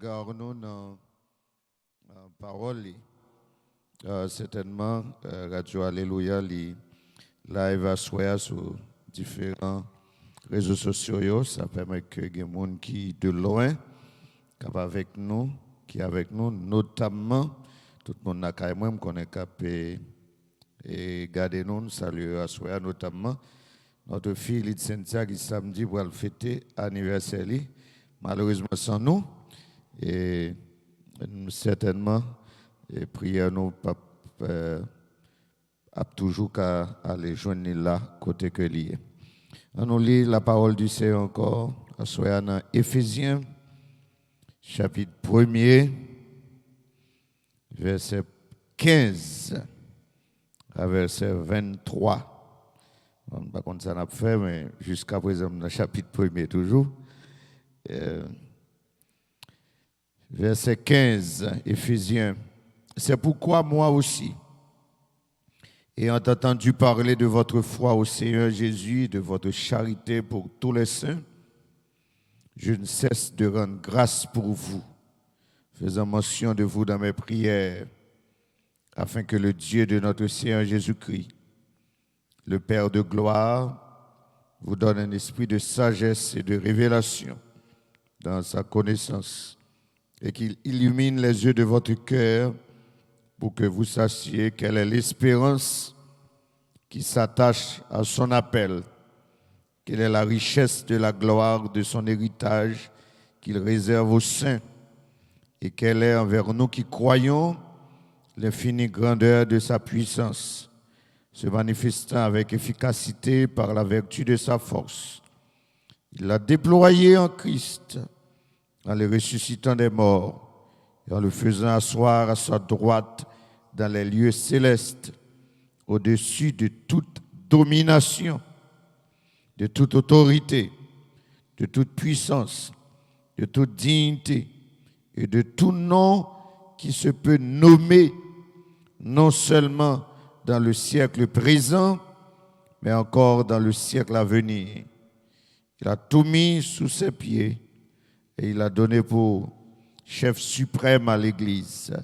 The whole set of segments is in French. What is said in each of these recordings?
regardons dans la parole, certainement, Radio Alléluia, live à soir sur différents réseaux sociaux, ça permet que les gens qui de loin, qui avec nous, notamment, tout le monde a quand même qu'on est capable et garder nous, saluer à soir, notamment notre fille Lyd Cynthia qui samedi pour fêter l'anniversaire, malheureusement sans nous, et certainement, et prière nous a toujours qu'à aller joindre là, côté que lié. On nous lit la parole du Seigneur encore, à soir dans Éphésiens, chapitre 1er, verset 15 à verset 23. On ne sais pas comment ça n'a fait, mais jusqu'à présent, dans le chapitre 1er toujours. Verset 15, Éphésiens. C'est pourquoi moi aussi, ayant entendu parler de votre foi au Seigneur Jésus, de votre charité pour tous les saints, je ne cesse de rendre grâce pour vous, faisant mention de vous dans mes prières, afin que le Dieu de notre Seigneur Jésus-Christ, le Père de gloire, vous donne un esprit de sagesse et de révélation dans sa connaissance, et qu'il illumine les yeux de votre cœur pour que vous sachiez quelle est l'espérance qui s'attache à son appel, quelle est la richesse de la gloire de son héritage qu'il réserve aux saints, et quelle est envers nous qui croyons l'infinie grandeur de sa puissance, se manifestant avec efficacité par la vertu de sa force. Il l'a déployé en Christ, en le ressuscitant des morts et en le faisant asseoir à sa droite dans les lieux célestes, au-dessus de toute domination, de toute autorité, de toute puissance, de toute dignité et de tout nom qui se peut nommer, non seulement dans le siècle présent, mais encore dans le siècle à venir. Il a tout mis sous ses pieds et il a donné pour chef suprême à l'Église,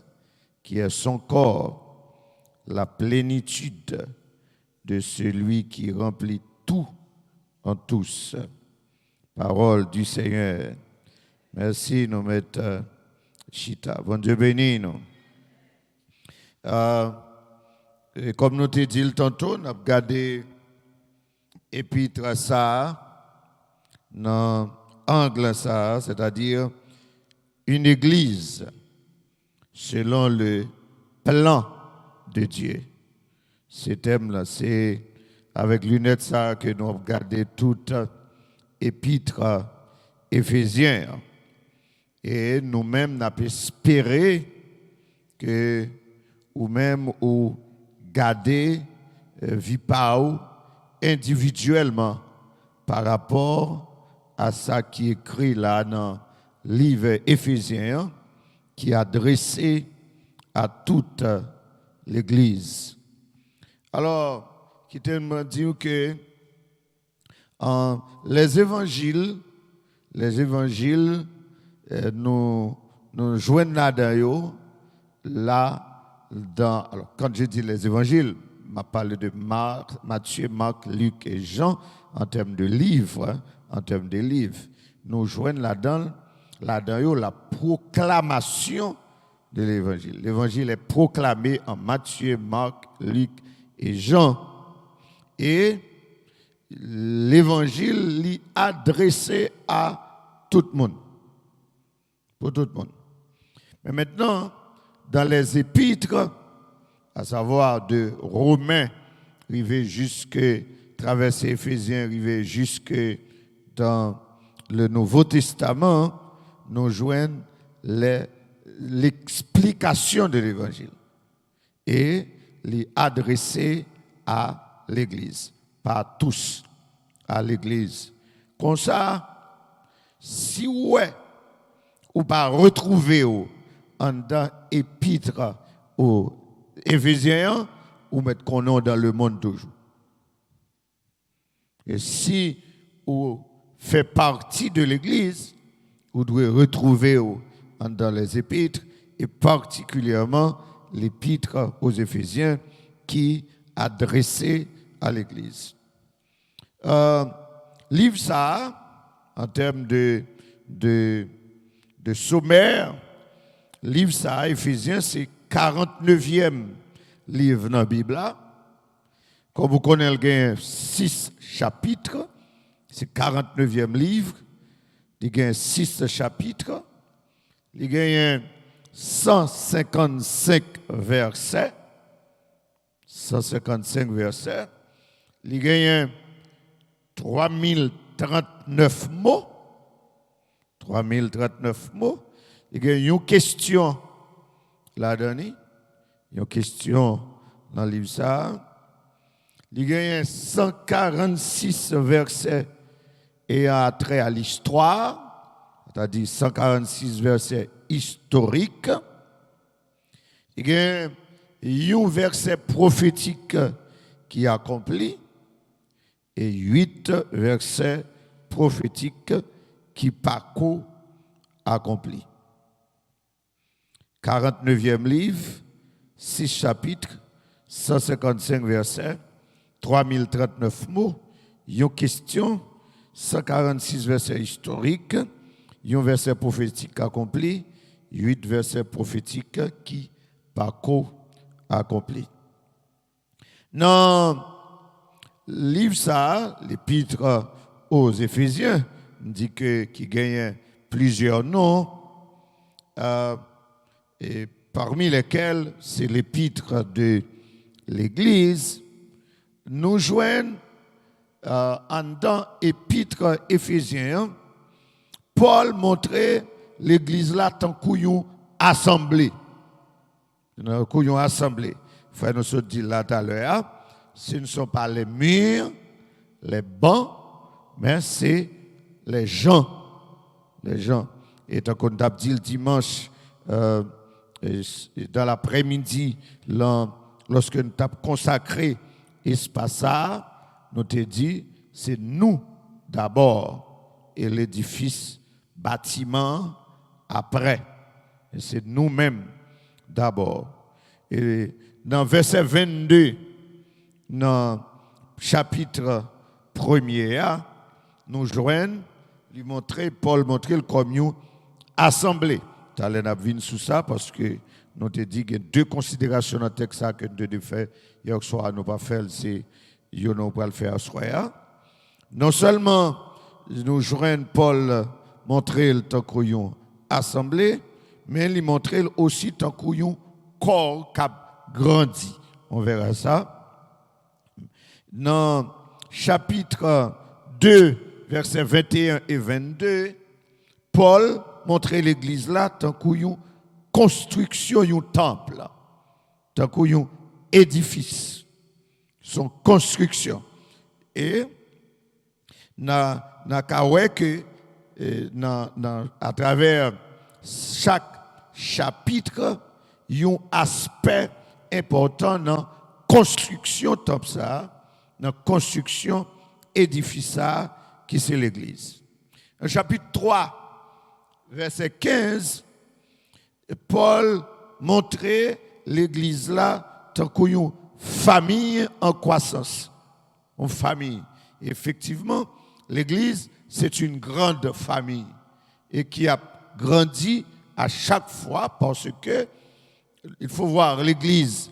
qui est son corps, la plénitude de celui qui remplit tout en tous. Parole du Seigneur. Merci, nous mettons Chita. Bon Dieu béni, nous. Et comme nous te dit tantôt, nous avons regardé l'épître ça, dans l'angle ça, c'est-à-dire une église selon le plan de Dieu. Ce thème-là, c'est avec lunettes ça que nous avons regardé toute épître Éphésiens. Et nous-mêmes, nous avons espéré que, ou même, ou garder vie individuellement par rapport à ça qui est écrit là dans le livre Éphésiens, qui est adressé à toute l'Église. Alors, qui me dit que les évangiles, nous joignent là-dedans, alors, quand je dis les évangiles, je parle de Matthieu, Marc, Luc et Jean en termes de livres, Nous joignons là-dedans la proclamation de l'évangile. L'évangile est proclamé en Matthieu, Marc, Luc et Jean. Et l'évangile est adressé à tout le monde. Pour tout le monde. Mais maintenant, dans les épîtres, à savoir de Romains, arriver jusque, traverser Éphésiens, arriver jusque dans le Nouveau Testament, nous joignons l'explication de l'Évangile et les adresser à l'Église, pas tous, à l'Église. Comme ça, si ouais, ou pas retrouver en dans épître aux Éphésiens, ou mettre qu'on est dans le monde toujours. Et si vous faites partie de l'Église, vous devez retrouver dans les épîtres, et particulièrement l'épître aux Éphésiens qui adressé à l'Église. Livre ça, en termes de sommaire, livre ça, Éphésiens, c'est 49e livre dans la Bible. Comme vous connaissez, il y a 6 chapitres, c'est 49e livre, il y a 6 chapitres, il y a 155 versets, 155 versets, il y a 3039 mots, 3039 mots, il y a une question là-dedans, une question dans le livre ça, il y a 146 versets et a trait à l'histoire, c'est-à-dire 146 versets historiques. Il y a un verset prophétique qui est accompli et 8 versets prophétiques qui parcourent accompli. 49e livre, 6 chapitres, 155 versets, 3039 mots, une question, 146 versets historiques, un verset prophétique accompli, 8 versets prophétiques qui parcourent accompli. Dans le livre ça, l'épître aux Éphésiens, dit qu'il gagne plusieurs noms, et parmi lesquels c'est l'épître de l'Église. Nous joignent en dans l'épître Éphésiens, Paul montrait l'Église là tant qu'on assemblée. Qu'on assemblée. Frère, nous sommes dit là tout à l'heure, ce ne sont pas les murs, les bancs, mais c'est les gens. Les gens. Et tant qu'on a dit le dimanche, dans l'après-midi, lorsque nous avons consacré l'espace ça, nous t'ai dit, c'est nous d'abord et l'édifice, bâtiment après. Et c'est nous-mêmes d'abord. Et dans verset 22, dans chapitre 1er, nous joignons, Paul montrait comme une assemblée. Tu allais venir sous ça parce que nous te dit qu'il y a 2 considérations dans le texte que nous devons faire. Hier soir, nous pas fait, c'est nous pas le faire ce soir. Non seulement nous joignons Paul montrer le temps qu'on assemblée, mais il montrait aussi tant qu'on corps qui a grandi. On verra ça. Dans chapitre 2, versets 21 et 22, Paul montrait l'église là tant qu'on construction d'un temple, tant qu'on édifice, son construction. Et à travers chaque chapitre, il y a un aspect important dans la construction temple ça, dans la construction édifice ça, qui c'est l'église. Au chapitre 3, verset 15, Paul montrait l'église là tant qu'une famille en croissance. Une famille. Et effectivement, l'église, c'est une grande famille et qui a grandi à chaque fois parce que il faut voir l'église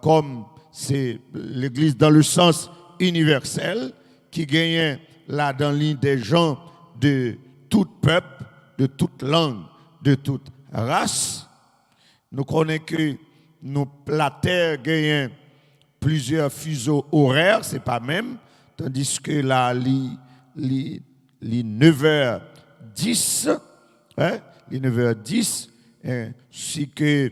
comme c'est l'église dans le sens universel qui gagne là dans l'île des gens de tout peuple, de toute langue, de toute race. Nous connaissons que la terre gagne plusieurs fuseaux horaires, c'est pas même, tandis que là, les 9h10, hein, les 9h10, hein, si que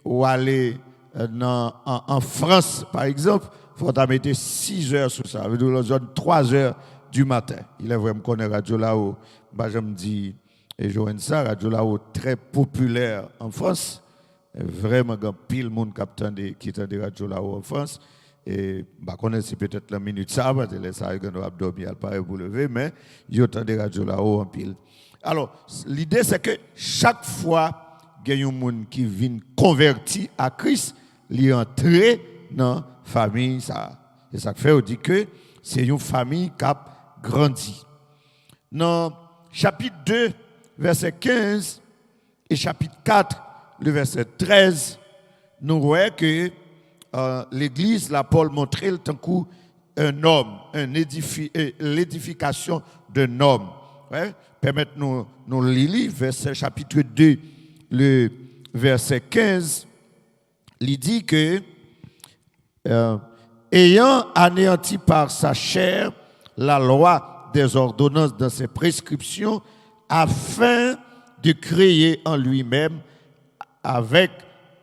ou aller en France, par exemple, il faut mettre 6 heures sur ça, dans la zone 3 heures du matin. Il est vrai, je connais Radio Lao, je me dis, et je ça, Radio Lao très populaire en France, vraiment, il y a pile de monde qui attend Radio Lao en France, Et bah c'est peut-être la minute ça, parce que les ça ils ont dormir, pas pour lever, mais ils ont de radio là-haut en pile. Alors, l'idée c'est que chaque fois qu'il y a un monde qui vient converti à Christ, il entre dans la famille ça. Et ça fait on dit que c'est une famille qui a grandi. Dans chapitre 2, verset 15 et chapitre 4, le verset 13, nous voyons que l'Église, là, Paul montrait le temps un homme, l'édification d'un homme. Ouais? Permettez-nous de lire, verset chapitre 2, le verset 15, il dit que ayant anéanti par sa chair la loi des ordonnances dans ses prescriptions, afin de créer en lui-même avec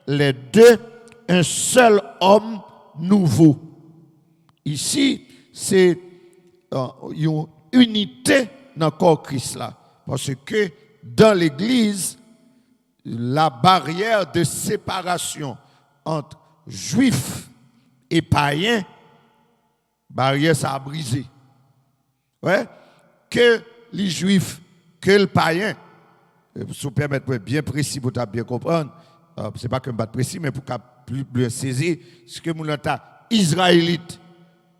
les deux un seul homme nouveau. Ici, c'est une unité dans le corps Christ là. Parce que dans l'Église, la barrière de séparation entre juifs et païens, barrière ça a brisé. Ouais? Que les juifs, que le païen, si vous permettez bien précis pour bien comprendre, ce n'est pas que je ne précis, mais pour plus bien saisir ce que nous avons israélite,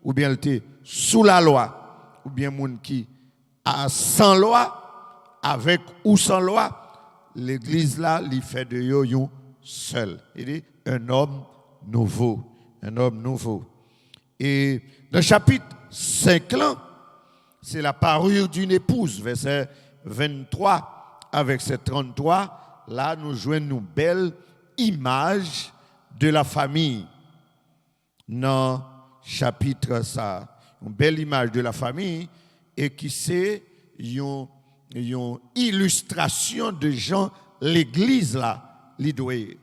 ou bien était sous la loi, ou bien moun qui a sans loi, avec ou sans loi, l'église là, il fait de yo seul. Il dit un homme nouveau, un homme nouveau. Et dans le chapitre 5 là, c'est la parure d'une épouse, verset 23 avec ce 33, là nous joignons une belle image de la famille. Dans le chapitre ça, une belle image de la famille et qui c'est une illustration de Jean l'église là, l'idoué.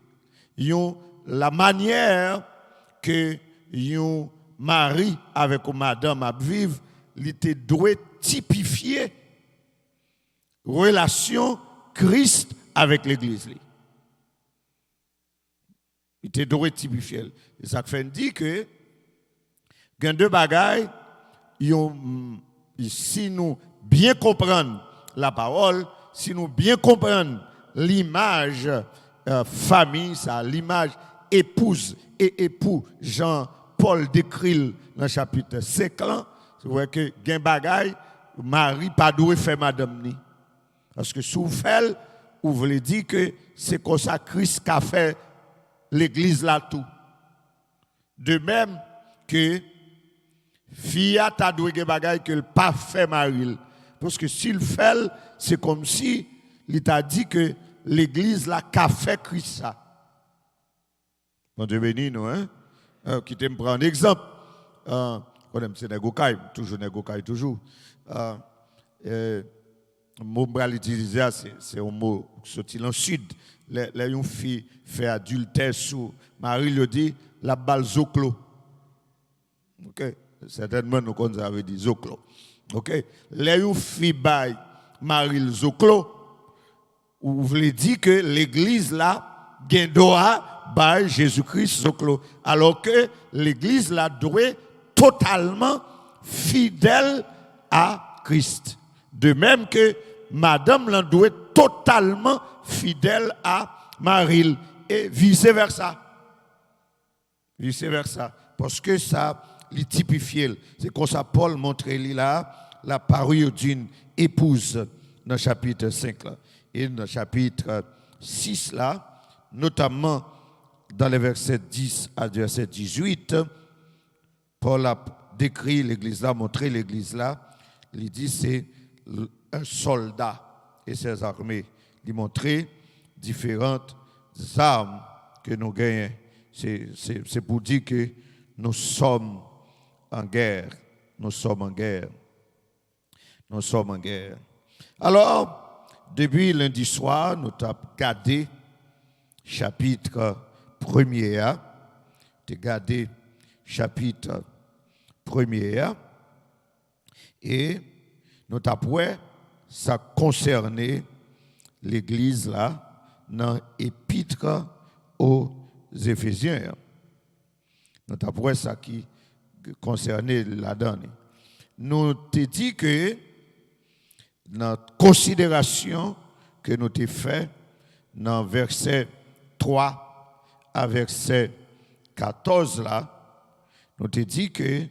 La manière que un mari avec une madame à vivre, il était doué typifier relation Christ avec l'église. Il était doué typifier. Et ça fait dire que il y a deux bagailles, si nous bien comprenons la parole, si nous bien comprenons l'image famille, ça, l'image épouse et époux, Jean-Paul décrit dans le chapitre 5, c'est vrai que gen bagay, mari pas doué faire madame ni. Parce que sous fait, vous voulez dire que c'est comme ça Christ qui a fait l'église là tout. De même que fille ta doué gen bagay que le pas fait mari. Parce que s'il fait, c'est comme si il t'a dit que l'église là qu'a fait Christ ça. Bon Dieu béni nous hein. Qui te me prend un exemple. C'est Negokai, toujours Negokai, toujours. Le mot que j'utilise, c'est un mot qui sorti dans le sud. Les une fille fait adultère sous Marie le dit, la balle zoclo. Ok, certainement nous connaissons avait dit zoclo. Ok, les une fille baille Marie zoclo, vous voulez dire que l'église là, gen doit baille Jésus-Christ zoclo. Alors que l'église là doit totalement fidèle à Christ. De même que madame l'en doit totalement fidèle à Marie et vice versa. Vice versa. Parce que ça, il typifie. C'est comme ça Paul montre là la parure d'une épouse dans le chapitre 5 là. Et dans le chapitre 6 là, notamment dans les versets 10 à verset 18, Paul a décrit l'église là, montré l'église là. Il dit c'est un soldat et ses armées. Il montrait différentes armes que nous gagnons. C'est pour dire que nous sommes en guerre. Nous sommes en guerre. Nous sommes en guerre. Alors, depuis lundi soir, nous avons gardé chapitre 1er. Nous avons gardé chapitre 1er. Et nous avons ça concernait l'église là dans l'épître aux Éphésiens. Nous avons ça qui concerné là-dedans. Nous te dit que notre considération que nous t'ai fait dans verset 3 à verset 14 là, nous te dit que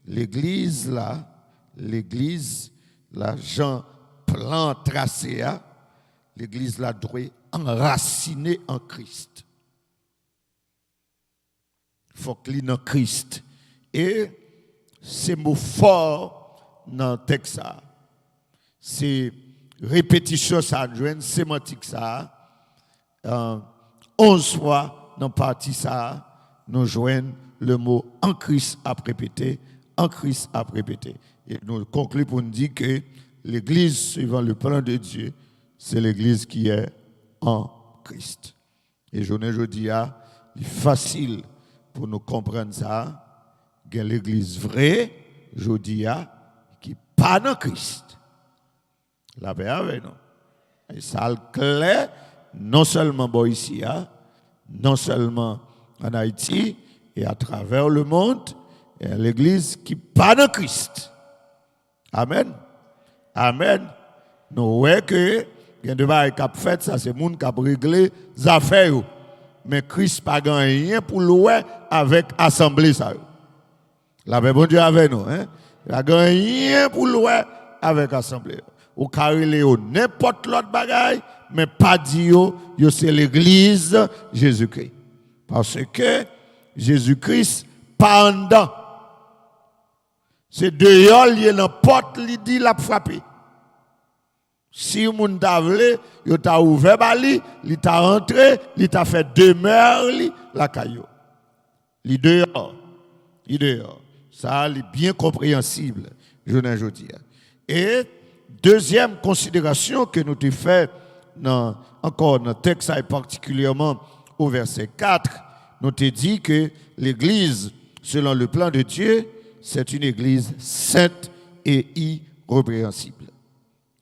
l'église là, Jean plan tracé, l'église là doit enraciner en Christ. Il faut que dans Christ. Et ces mots forts dans le texte, c'est répétition, ça joint sémantique, ça. 11 fois dans la partie, ça, nous joignons le mot en Christ à répéter, en Christ à répéter. Et nous concluons pour nous dire que l'église, suivant le plan de Dieu, c'est l'église qui est en Christ. Et je dis, c'est facile pour nous comprendre ça. Il y a l'église vraie, je dis, qui n'est pas dans Christ. La paix avec nous. Et ça le clair, non seulement ici, non seulement en Haïti, et à travers le monde, il y a l'église qui n'est pas dans Christ. Amen. Amen. Nous voyons que il y a des choses qui ont fait, ça c'est le monde qui a réglé les affaires. Mais Christ n'a pas rien pour louer avec l'assemblée. La paix bon Dieu avec nous. Il n'a pas rien pour louer avec l'assemblée. Ou carré n'importe l'autre bagaille, mais pas dire que c'est l'église Jésus-Christ. Parce que Jésus-Christ pas en dedans. C'est dehors, il est dans la porte, il dit, il a frappé. Si moun t'a voulu, il t'a ouvert bali, il t'a rentré, il t'a fait demeure la caillou. Il dehors. Ça est bien compréhensible, je ne dis. Et deuxième considération que nous te fait encore dans le texte et particulièrement au verset 4, nous te dit que l'église selon le plan de Dieu, c'est une église sainte et irrépréhensible.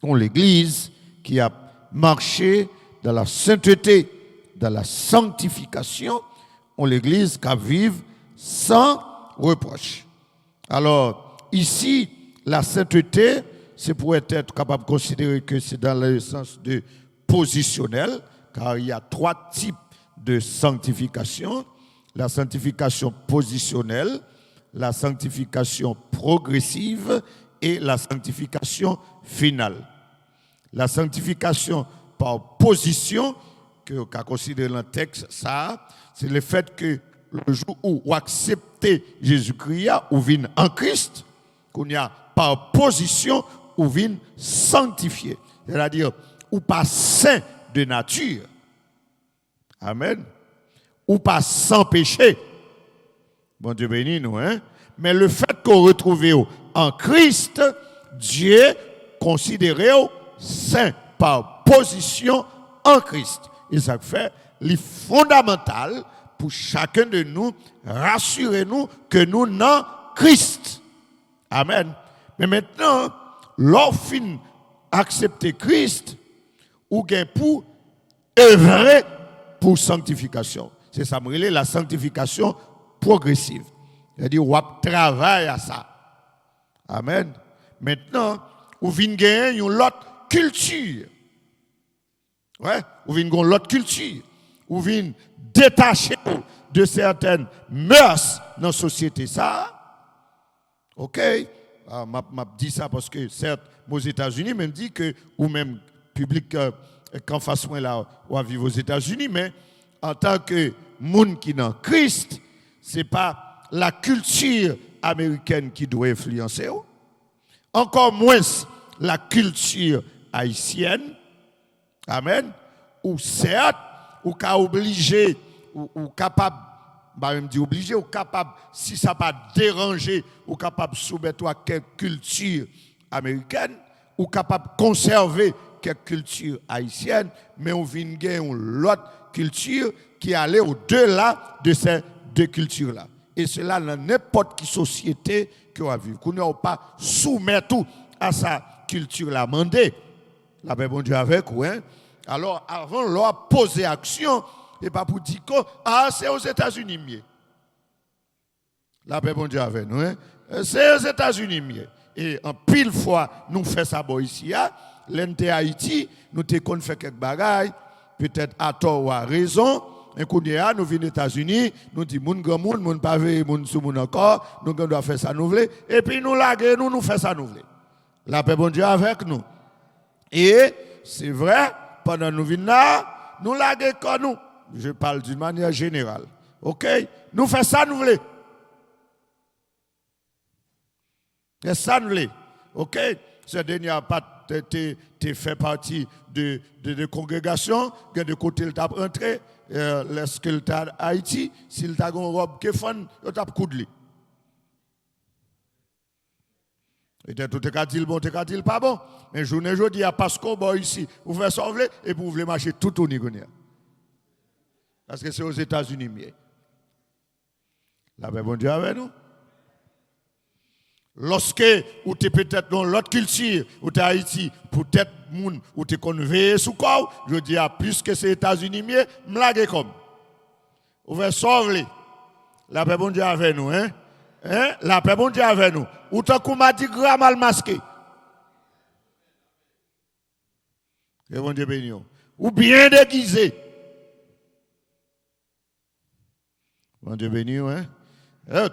L'église qui a marché dans la sainteté, dans la sanctification, l'église qui vive sans reproche. Alors, ici, la sainteté, c'est pour être capable de considérer que c'est dans le sens de positionnel, car il y a 3 types de sanctification. La sanctification positionnelle, la sanctification progressive et la sanctification finale. La sanctification par position, que qu'a considéré dans le texte, ça, c'est le fait que le jour où vous acceptez Jésus-Christ, ou vient en Christ, qu'on y a par position, ou vient sanctifié. C'est-à-dire, ou pas saint de nature. Amen. Ou pas sans péché. Bon Dieu béni nous, hein. Mais le fait qu'on retrouve en Christ, Dieu considère saint par position en Christ. Et ça fait le fondamental pour chacun de nous, rassurez-nous que nous sommes Christ. Amen. Mais maintenant, lorsqu'on accepter Christ, ou bien pour œuvrer pour sanctification. C'est ça, la sanctification progressive. C'est-à-dire, on travaille à ça. Amen. Maintenant, on vient gagner une autre culture. Ouais, on vient gagner une autre culture. On vient détacher de certaines mœurs dans la société. Ça, ok? M'a dit ça parce que, certes, aux États-Unis, même dit que, ou même public, qu'en face moi là, on va vivre aux États-Unis, mais en tant que monde qui est dans Christ, ce n'est pas la culture américaine qui doit influencer. Encore moins la culture haïtienne. Amen. Ou certes, ou qu'a obligé, ou capable, même dit obligé, ou capable, si ça pas déranger, ou capable de soumettre à quelque culture américaine, ou capable de conserver quelque culture haïtienne, mais on vient gagner l'autre culture qui allait au-delà de ces deux cultures-là. Et cela dans n'importe quelle société que on vit. Qu'on n'a pas soumettre tout à sa culture-là. Mandé, la paix bon Dieu avec vous. Hein? Alors, avant, leur poser action, et pas pour dire que c'est aux États-Unis mieux. La paix bon Dieu avec nous. Hein? C'est aux États-Unis. Et en pile fois, nous faisons ça ici. L'NT Haïti, nous avons fait quelques bagailles, peut-être à tort ou à raison. Et quand nous venons aux États-Unis, nous disons, moun grand moun, moun pavé, moun sous moun encore, nous devons faire ça nous voulons. Et puis nous laguons, nous faisons ça nous voulons. La paix bon Dieu avec nous. Et c'est vrai, pendant nous venons là, nous laguons comme nous. Je parle d'une manière générale. OK? Nous faisons ça nous voulons. Et ça nous voulons. OK? Ce dernier pas fait partie de congrégation, de côté il t'a rentré, lorsque il t'a Haïti, s'il t'a une robe qui fond, il t'a coup de lit. Et tout est dit bon, tout est dit pas bon. Mais je ne dis pas parce qu'on va ici, vous faites sauver et vous voulez marcher tout au niveau. Parce que c'est aux États-Unis. La paix bon Dieu avec nous. Lorsque ou tu peut-être dans l'autre culture, ou tu es Haïti, peut-être moun ou tu conveillé sous corps, je dis à plus que c'est États-Unis mieux, m'lague comme. Ou veut sauver. La paix bon Dieu avec nous, hein? Hein? La paix bon Dieu avec nous. Ou t'as comme dit grand mal masqué. Que bon Dieu béni. Ou bien déguisé. Bon Dieu béni, hein?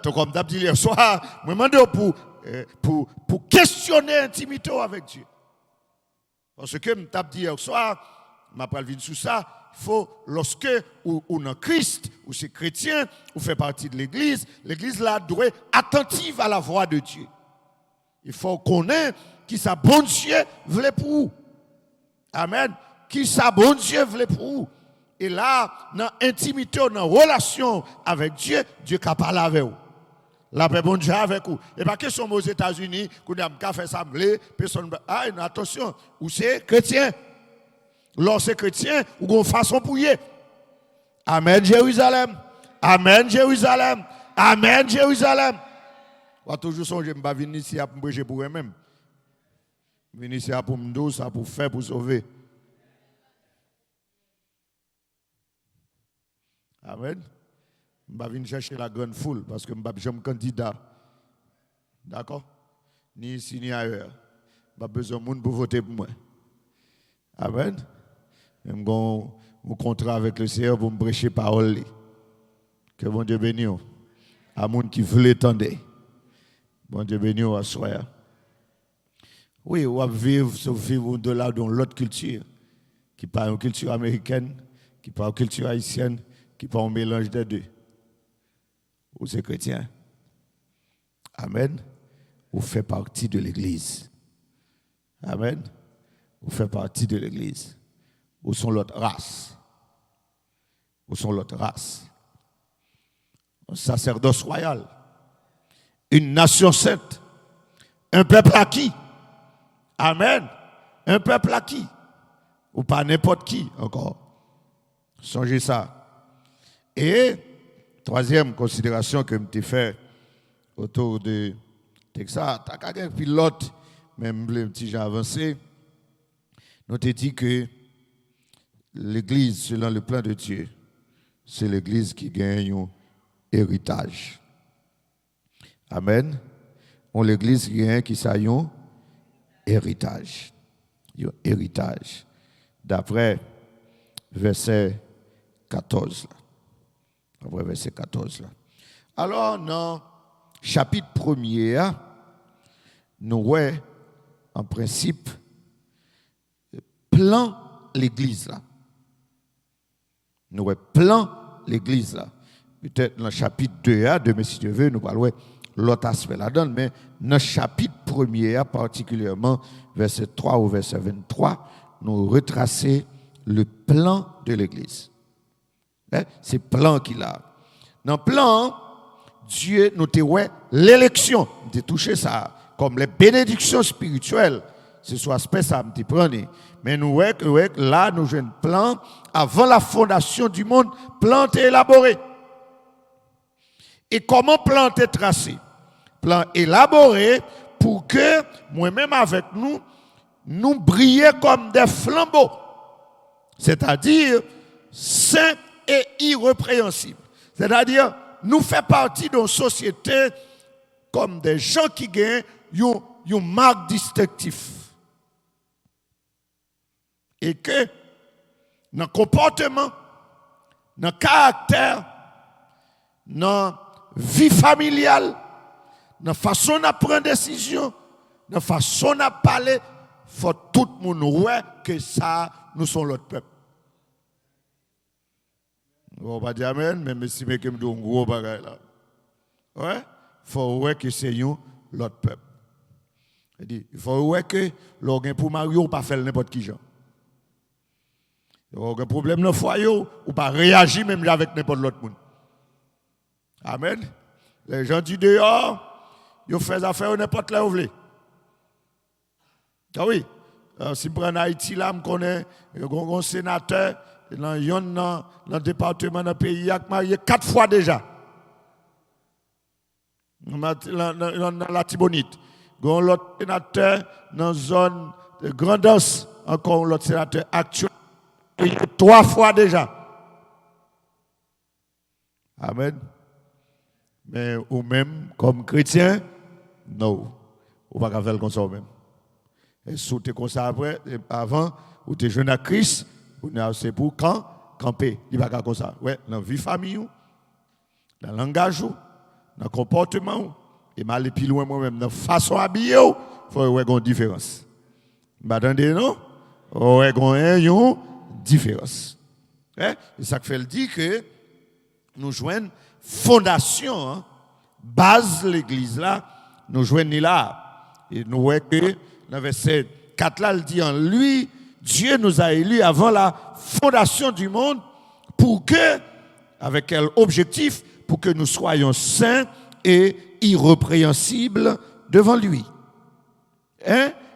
Tout comme t'as dit hier soir, je me demande pour questionner l'intimité avec Dieu. Parce que je t'ai dit hier soir, je vais venir sur ça, il faut, lorsque ou dans Christ, ou c'est chrétien, ou fait partie de l'église là doit être attentive à la voix de Dieu. Il faut connaître qui sa bon Dieu voulait pour vous. Amen. Qui sa bon Dieu voulait pour vous. Et là, dans l'intimité, dans la relation avec Dieu, Dieu qui parle avec vous. La paix bon Dieu avec vous. Et pas question aux États-Unis, qu'on a fait ça, personne. Ah, attention, ou c'est chrétien. Lorsque c'est chrétien, ou qu'on façon pour y. Amen, Jérusalem. Amen, Jérusalem. Amen, Jérusalem. On va toujours songer, je ne vais pas venir ici pour me prêcher pour eux-mêmes. Je vais venir ici pour me douce, pour faire, pour sauver. Amen. Je ne vais pas venir chercher la grande foule parce que je ne suis pas candidat. D'accord? Ni ici ni ailleurs. Je n'ai pas besoin de monde pour voter pour moi. Amen. Je vais un contrat avec le Seigneur pour me prêcher parole. Que bon Dieu bénisse. À monde qui veut l'étendre. Bon Dieu bénisse à soi. Oui, on va vivre au-delà de l'autre culture, qui n'est pas une culture américaine, qui n'est pas une culture haïtienne, qui n'est pas un mélange des deux. Ou c'est chrétien. Amen. Vous faites partie de l'Église. Amen. Vous faites partie de l'Église. Vous sont l'autre race. Vous sont l'autre race. Un sacerdoce royal. Une nation sainte. Un peuple acquis. Amen. Un peuple acquis. Ou pas n'importe qui encore. Songez ça. Et troisième considération que je fait autour de Texas, tu as un pilote, même le petit Jean avancé, nous te dit que l'Église, selon le plan de Dieu, c'est l'Église qui gagne un héritage. Amen. On l'Église qui gagne qui ça un héritage. Un héritage. D'après verset 14. Après verset 14. Alors, dans le chapitre 1er, nous voyons en principe plan l'église là. Nous voyons plan l'église là. Peut-être dans le chapitre 2, demain si Dieu veut, nous parlons l'autre aspect là-dedans, mais dans le chapitre 1er, particulièrement verset 3 au verset 23, nous retracer le plan de l'église. C'est le plan qu'il a. Dans le plan, Dieu nous a l'élection. Nous touché ça comme les bénédictions spirituelles. C'est soit aspect ça me prenez. Mais nous voyons que là, nous avons un plan avant la fondation du monde, plan est élaboré. Et comment plan est tracé? Plan élaboré pour que moi-même avec nous, nous brillions comme des flambeaux. C'est-à-dire saints et irrépréhensibles. C'est-à-dire nous faisons partie d'une société comme des gens qui gagnent une marque distinctive. Et que dans le comportement, dans le caractère, dans la vie familiale, dans la façon de prendre des décisions, dans la façon de parler, il faut tout le monde ouais que ça, nous sommes l'autre peuple. On va pas dire amen, mais si je me dis un gros bagage là. Ouais, il faut ouais que c'est l'autre peuple. Il faut ouais que l'organe pour Mario pas faire n'importe qui genre. Il y a un problème dans le foyer ou pas réagir même avec n'importe l'autre monde. Amen. Les gens du dehors, ils font des affaires n'importe là où vous voulez. Ah oui. Si je prends Haïti là, je connais un sénateur dans le département dans le pays, il a marié 4 fois déjà. Dans la Tibonite. L'autre sénateur dans la zone de Grandance, encore l'autre sénateur actuel, 3 fois déjà. Amen. Mais ou même comme chrétien, non. Ou pas faire comme ça même. Et si tu es comme ça après, avant, ou tu es jeune à Christ, c'est pour quand camper. Il va pas comme ça. Ouais, dans la vie famille, dans l'engagement, dans le comportement, et mal plus loin moi-même, dans la façon d'habiller, il faut avoir une différence. Vous attendez, non? Il faut avoir une différence. C'est ça que fait le dire que nous joignons fondation, base de l'église là, nous joignons là. Et nous voyons que dans le verset 4 là, il dit en lui, Dieu nous a élus avant la fondation du monde pour que, avec quel objectif? Pour que nous soyons saints et irrépréhensibles devant lui.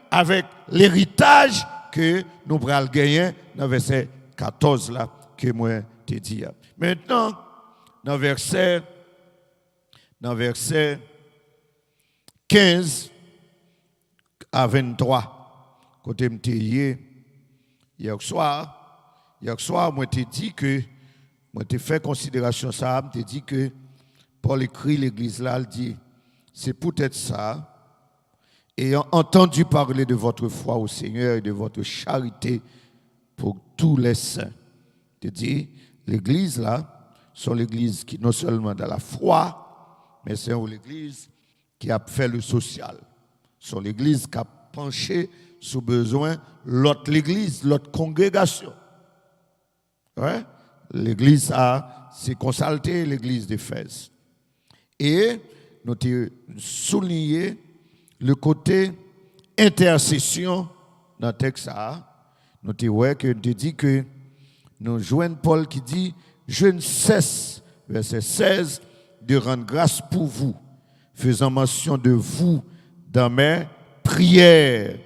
Avec l'héritage que nous pourrons gagner dans le verset 14 là, que moi t'ai dit. Maintenant, dans verset 15 à 23, côté m'télier, hier soir, moi t'ai dit que, moi t'ai fait considération ça, m'ai dit que Paul écrit l'église là, il dit, c'est peut-être ça, ayant entendu parler de votre foi au Seigneur et de votre charité pour tous les saints. Il dit, l'église là, c'est l'église qui non seulement dans la foi, mais c'est l'église qui a fait le social. C'est l'église qui a penché sur besoin l'autre l'église, l'autre congrégation. Ouais? L'église s'est consultée, l'église d'Éphèse. Et nous avons souligné le côté intercession dans le texte. Nous avons dit que nous joignons Paul qui dit « Je ne cesse, verset 16, de rendre grâce pour vous, faisant mention de vous dans mes prières. »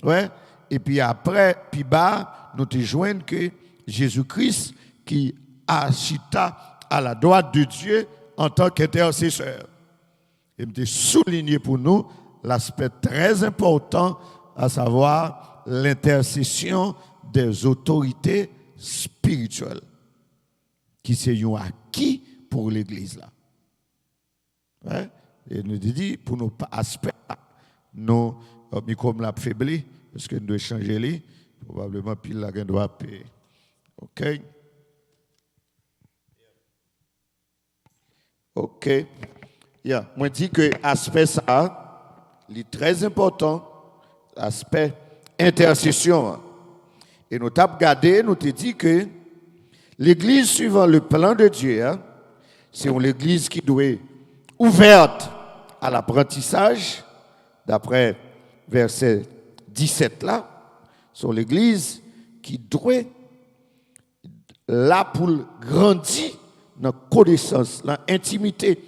Ouais? Et puis après, puis bas, nous te joignons que Jésus-Christ qui achita à la droite de Dieu en tant qu'intercesseur. Et me souligné pour nous l'aspect très important, à savoir l'intercession des autorités spirituelles, qui sont acquis pour l'Église là. Ouais? Et nous dit pour nos aspects, nous comme l'a faibli, parce que nous devons changer les, probablement pile la gain doit payer. OK? OK. Yeah. Moi dis que aspect ça, est très important, aspect intercession. Et nous t'avons regardé, nous t'ai dit que l'église suivant le plan de Dieu, c'est une église qui doit être ouverte à l'apprentissage, d'après verset 17 là, c'est l'église qui doit être là pour grandir dans la connaissance, dans l'intimité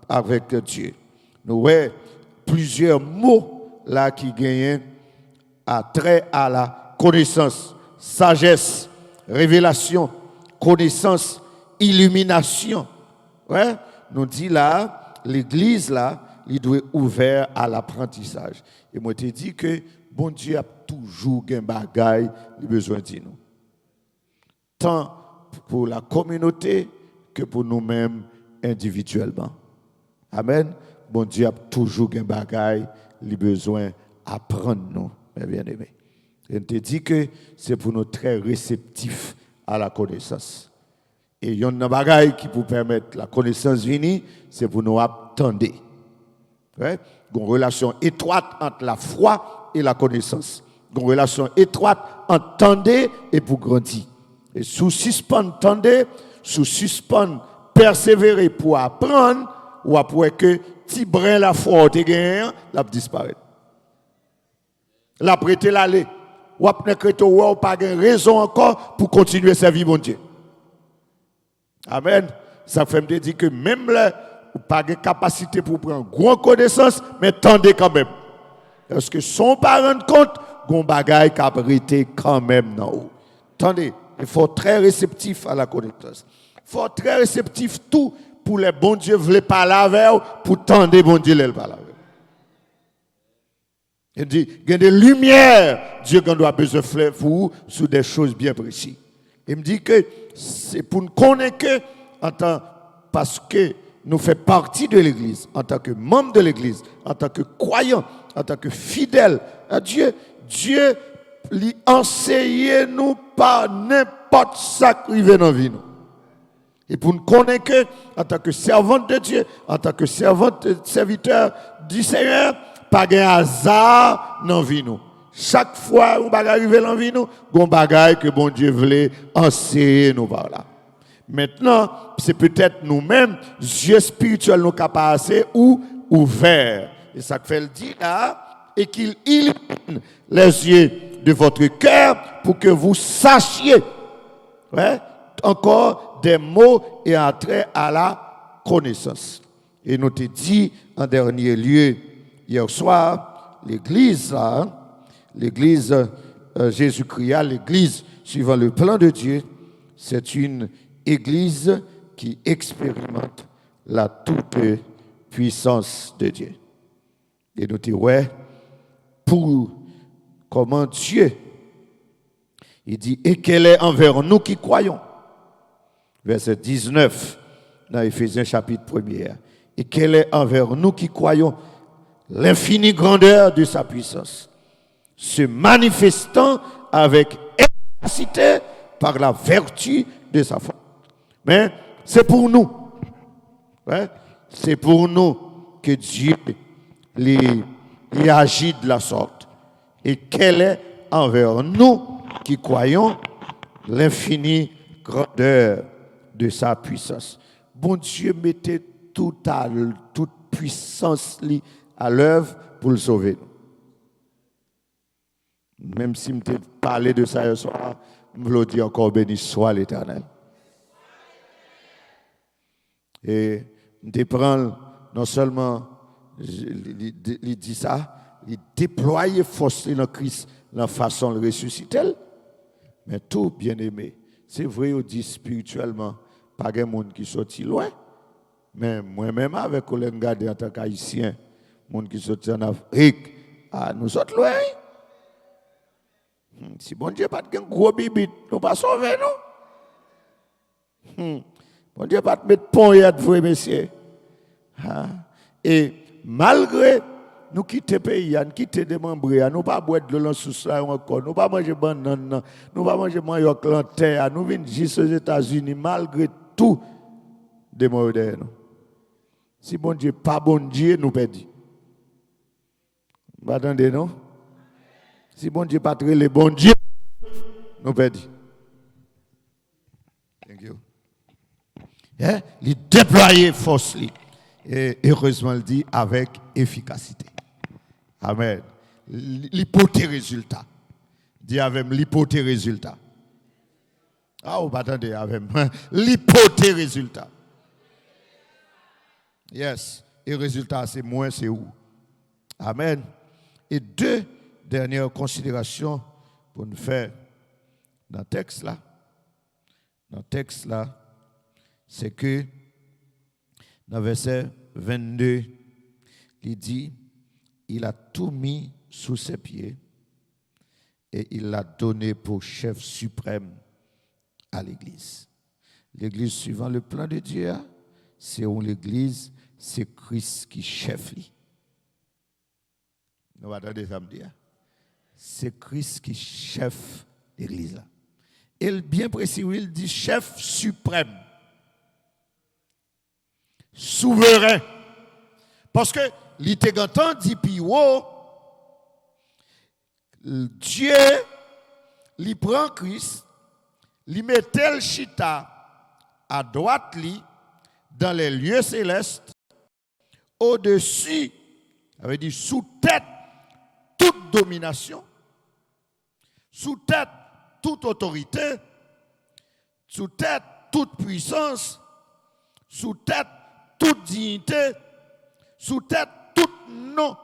avec Dieu. Nous avons plusieurs mots là qui gagnent à trait à la connaissance, sagesse, révélation, connaissance, illumination. Ouais? Nous dit là, l'église là, il doit être ouvert à l'apprentissage. Et moi, je te dis que bon Dieu a toujours un bagage, il a besoin de nous. Tant pour la communauté que pour nous-mêmes individuellement. Amen. Bon Dieu a toujours un bagage, il a besoin d'apprendre nous, mes bien-aimés. Et te dit que c'est pour nous très réceptifs à la connaissance. Et il y a un bagage qui peut permettre la connaissance venir, c'est pour nous attendre. Ouais? Une relation étroite entre la foi et la connaissance. Une relation étroite entre tendre et pour grandir. Et sous suspendre tendre, sous suspendre persévérer pour apprendre, ou après que petit brin la foi te gagne, la disparaît. La prêter l'aller. Ou après que ou pas raison encore pour continuer à servir mon Dieu. Amen. Ça fait me dire que même là, ou pas de capacité pour prendre grande connaissance, mais tendez quand même. Parce que son pas rendre compte, gon bagaille qui a arrêté quand même non. Attendez, il faut être très réceptif à la connaissance. Il faut être très réceptif tout pour les bons dieux veulent parler avec vous, pour tendre bon Dieu les parler avec vous. Il dit, il y a des lumières, Dieu doit besoin de faire pour vous sur des choses bien précises. Il me dit que c'est pour nous connaître que, parce que nous faisons partie de l'Église, en tant que membre de l'Église, en tant que croyant, en tant que fidèle à Dieu, Dieu lui enseigne nous par n'importe ça qui arrive dans la vie. Et pour nous connaître que, en tant que servante de Dieu, en tant que serviteur du Seigneur, pas de hasard dans la vie. Chaque fois où bagay arrive dans la vie, gon bagay que bon Dieu voulait enseigner nous par là. Maintenant, c'est peut-être nous-mêmes, yeux spirituels nous capables ou ouverts. Et ça fait le dire là, et qu'il illumine les yeux de votre cœur pour que vous sachiez, ouais, encore des mots et entrer à la connaissance. Et nous te dit en dernier lieu, hier soir, l'église là, l'église Jésus-Christ, l'église suivant le plan de Dieu, c'est une église qui expérimente la toute puissance de Dieu. Et nous disons, ouais, pour comment Dieu, il dit, et qu'elle est envers nous qui croyons. Verset 19, dans Éphésiens chapitre 1er. Et qu'elle est envers nous qui croyons l'infinie grandeur de sa puissance, se manifestant avec efficacité par la vertu de sa foi. Mais c'est pour nous. Ouais, c'est pour nous que Dieu agit de la sorte. Et qu'elle est envers nous qui croyons l'infinie grandeur de sa puissance. Bon Dieu mettait toute puissance à l'œuvre pour le sauver. Même si je parlé de ça ce soir, je veux dire encore béni soit l'Éternel. Et je prends non seulement, il dit ça, il déploie force dans Christ, dans la façon de ressusciter, mais tout bien aimé. C'est vrai, on dit spirituellement, pas de monde qui sorti loin, mais moi-même, avec les gars en tant qu'haïtien, monde qui sorti en Afrique, nous sommes loin. Si bon Dieu pas de gros bibit, nous pas sauver nous. Bon Dieu pas de mettre pont et être vrai messieurs. Et malgré nous quitter le pays, nous quitter des membres, nous pas boire de l'eau sous ça encore, nous pas manger banane, nous pas manger manioc en terre, nous venons juste aux États-Unis malgré tout des modernes. Si bon Dieu pas bon Dieu, nous perdons. Vous attendez non? Si bon Dieu pas très le bon Dieu, nous perdons. Thank you. Yeah? Il déployer force. Et heureusement, il dit avec efficacité. Amen. L'hypothèse résultat. Dis avec l'hypothèse résultat. Ah, vous attendez avec l'hypothèse résultat. Yes. Et résultat, c'est moins, c'est où? Amen. Et deux dernières considérations pour nous faire dans le texte là. Dans le texte là, c'est que dans verset 22, il dit, il a tout mis sous ses pieds et il l'a donné pour chef suprême à l'Église. L'église suivant le plan de Dieu, c'est où l'église, c'est Christ qui chef. Nous attendez ça me dire. C'est Christ qui chef l'église là. Et bien précis, il dit chef suprême, souverain. Parce que l'Itégantan dit puis Dieu, il prend Christ, il met tel chita à droite li dans les lieux célestes, au-dessus, ça veut dire sous tête toute domination, sous tête toute autorité, sous tête toute puissance, sous tête toute dignité, sous tête tout nom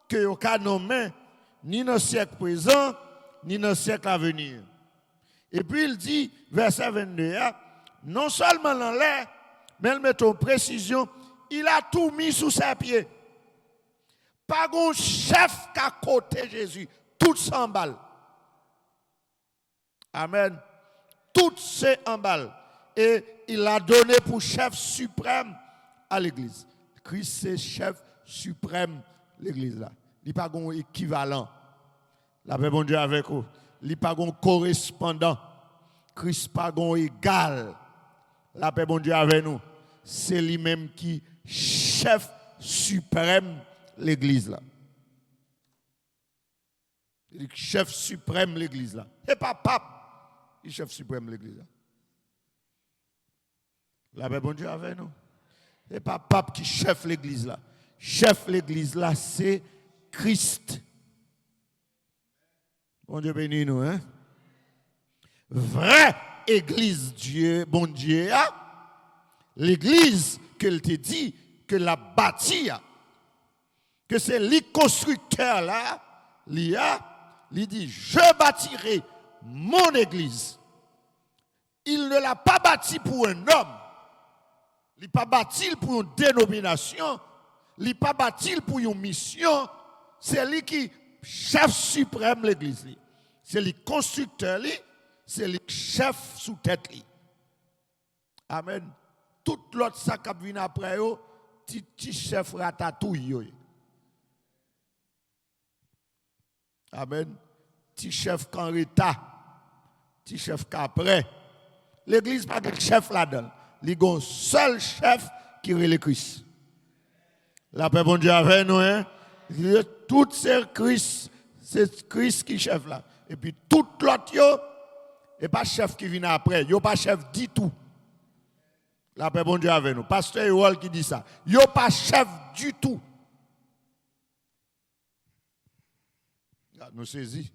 que vous avez nommé, ni dans le siècle présent, ni dans le siècle à venir. Et puis il dit, verset 22, non seulement dans l'air, mais il met en précision, il a tout mis sous ses pieds. Pas un chef qu'à côté Jésus, tout s'emballe. Amen. Tout s'emballe. Et il a donné pour chef suprême à l'église. Christ c'est chef suprême de l'église là. Il n'y a pas un équivalent. La paix bon Dieu avec vous. Il n'y a pas un correspondant. Christ pas un égal. La paix bon Dieu avec nous. C'est lui-même qui chef suprême l'église là. Il chef suprême l'église là. Et pas pape. Il chef suprême l'église là. La paix bon Dieu avec nous. Et pas pape qui chef l'église là. Chef l'église là, c'est Christ. Bon Dieu bénis nous, hein. Vraie église Dieu, bon Dieu, l'église qu'elle te dit que la bâtie, que c'est le constructeur là, il dit, je bâtirai mon église. Il ne l'a pas bâti pour un homme. Il n'a pas bâti pour une dénomination. Il n'a pas bâti pour une mission. C'est lui qui chef suprême de l'église. C'est le constructeur, c'est le chef sous tête. Amen. Tout l'autre ça qui vient après, petit chef ratatouille. Amen. Petit chef Canreta. Petit chef Capré. L'église pas de chef là-dedans. Il y a un seul chef qui est le Christ. La paix bon Dieu avec nous, hein? Tout c'est Christ qui est chef là. Et puis tout l'autre, et pas chef qui vient après. Yo pas chef du tout. La paix bon Dieu avec nous. Pasteur Ewol qui dit ça. Yo pas chef du tout. Nous saisis.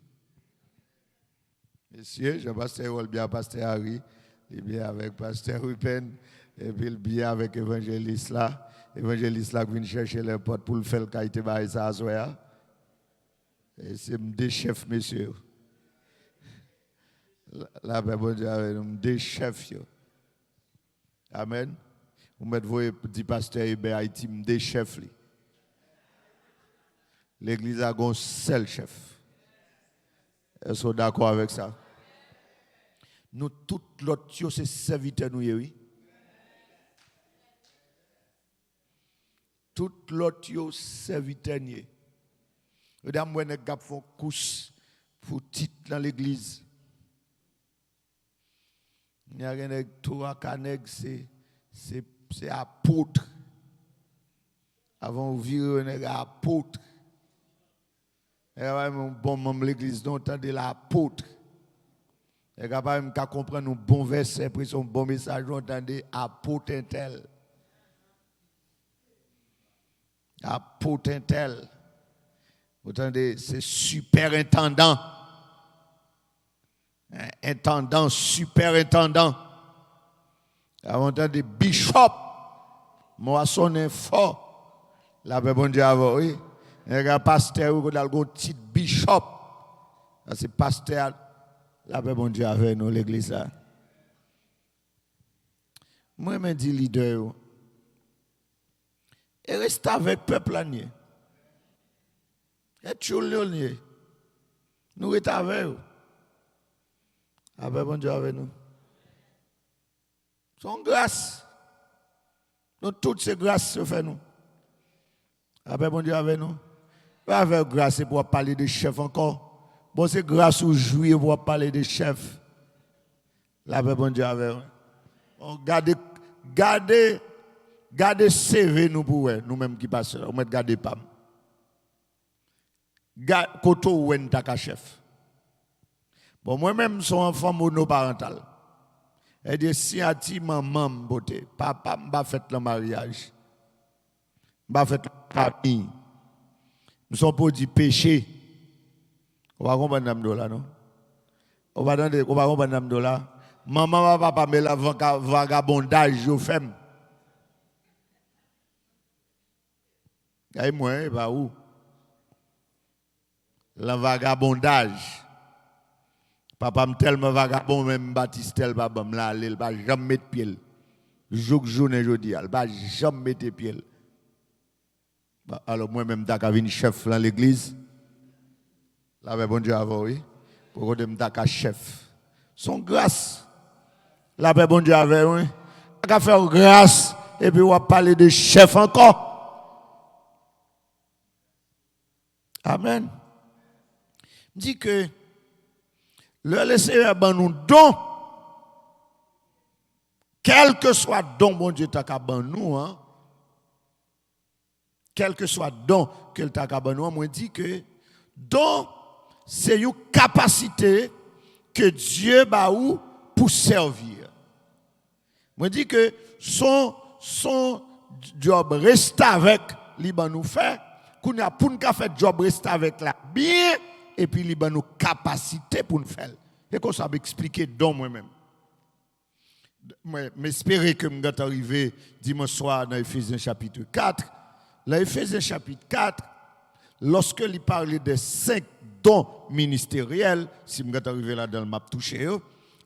Messieurs, Jean-Pasteur Ewol bien Pasteur Harry, et bien avec Pasteur Rupen, et puis bien avec évangéliste là. Évangéliste là qui vient chercher les potes pour le faire le caïté par ça. Et c'est des chefs, messieurs. La paix bon Dieu avec nous, des chefs. Amen. Vous mettez dit pasteur Hubert Haïti, des chefs. L'église a un seul chef. Est-ce que vous êtes d'accord avec ça? Nous, tout l'autre, c'est serviteur nous, oui. Tout l'autre, serviteur nous. Madame, moi, nous avons couche pour titre dans l'église. Il y a un trois canègues, c'est apôtre. Avant de vivre, on est apôtre. Et un bon membre de l'église, dont on de l'apôtre. Et capable de comprendre un bon verset, puis son bon message, on entendait apôtre intel. Apôtre intel. Vous entendez, c'est superintendant. Intendant, superintendant. Vous entendez, bishop. Moisson est fort. La paix bon Dieu avant, oui. Un pasteur qui a un titre bishop. C'est pasteur. La paix bon Dieu avec nous, l'église là. Moi, je dis leader. Et reste avec le peuple là. Et tu le nous restons avec vous. La paix bon Dieu avec nous. Son grâce. Donc, toutes ces grâces se font nous. Après, bon Dieu, avec nous. Pas avec grâce pour parler de chef encore. Bon, c'est grâce ou jouir pour parler de chef. Là, bon Dieu, avec nous. Gardez CV nous pour nous-mêmes qui passons. On met garder pas. Koto ou en ta chef. Bon, moi-même, son enfant monoparental. Et dit, si à ti maman m'bote, papa m'a fait le mariage. M'a fait la famille. Nous sommes pour dire péché. On va comprendre là, non? On va comprendre là. Maman, papa, mais la vagabondage, je fais. Et moi, bah où? Le vagabondage. Papa me tellement vagabond, même Baptiste, tel papa me là, il va jamais mettre pied. Journée jeudi, il va jamais mettre pied. Alors moi-même, je suis chef dans l'église. Là, bon Dieu, avant, oui. Pour que je sois chef. Son grâce. Là, bon Dieu, avec, oui. Je vais faire grâce. Et puis, on va parler de chef encore. Amen. Je dis que le Seigneur ben nous don, quel que soit don, bon Dieu, t'a ben nous, hein. Quel que soit don que t'a ben nous, moi dit que don, c'est une capacité que Dieu ba ou pour servir. Moi dit que son job reste avec li ben nous fait, qu'on a pour nous faire job reste avec la bien. Et puis, il y a nos capacités pour nous faire. Et comme ça, m'expliquer dans moi-même. J'espère que je vais arriver dimanche soir dans Ephésiens chapitre 4. Dans Ephésiens chapitre 4, lorsque il parlait des 5 dons ministériels, si je vais arriver là dans le map touché,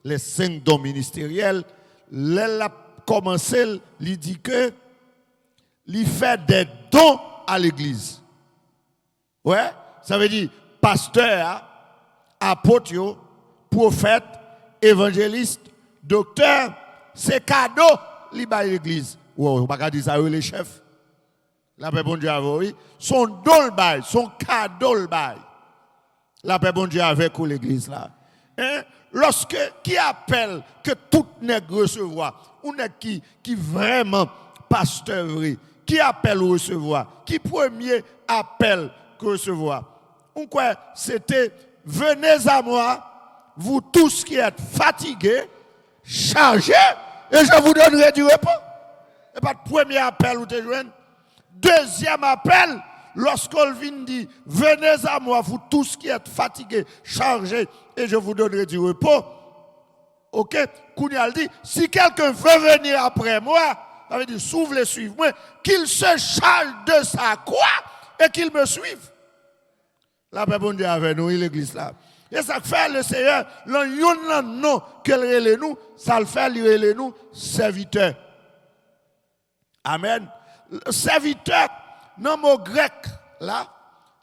les 5 dons ministériels, il a commencé, il dit que il fait des dons à l'église. Ouais, ça veut dire pasteur, apôtre, prophète, évangéliste, docteur, c'est cadeau li ba l'église. Wow, on pas dire ça les chefs. La paix bon Dieu avec son don le bail, son cadeau le bail. La paix bon Dieu avec l'église là. Hein? Lorsque qui appelle que tout nègre recevoir, ou nèg qui vraiment pasteur vrai, qui appelle recevoir, qui premier appelle recevoir. On quoi c'était venez à moi, vous tous qui êtes fatigués, chargés, et je vous donnerai du repos. Et pas de premier appel ou te joindre. Deuxième appel, lorsqu'on vient dire venez à moi, vous tous qui êtes fatigués, chargés, et je vous donnerai du repos. Ok? Kounyal dit si quelqu'un veut venir après moi, ça veut dire s'ouvre et suivre-moi, qu'il se charge de sa croix et qu'il me suive. La paix bon Dieu avec nous, l'église là. Et ça fait le Seigneur, le nom qu'elle relève nous, ça le fait, il relève nous, serviteur. Amen. Le serviteur, le mot grec là,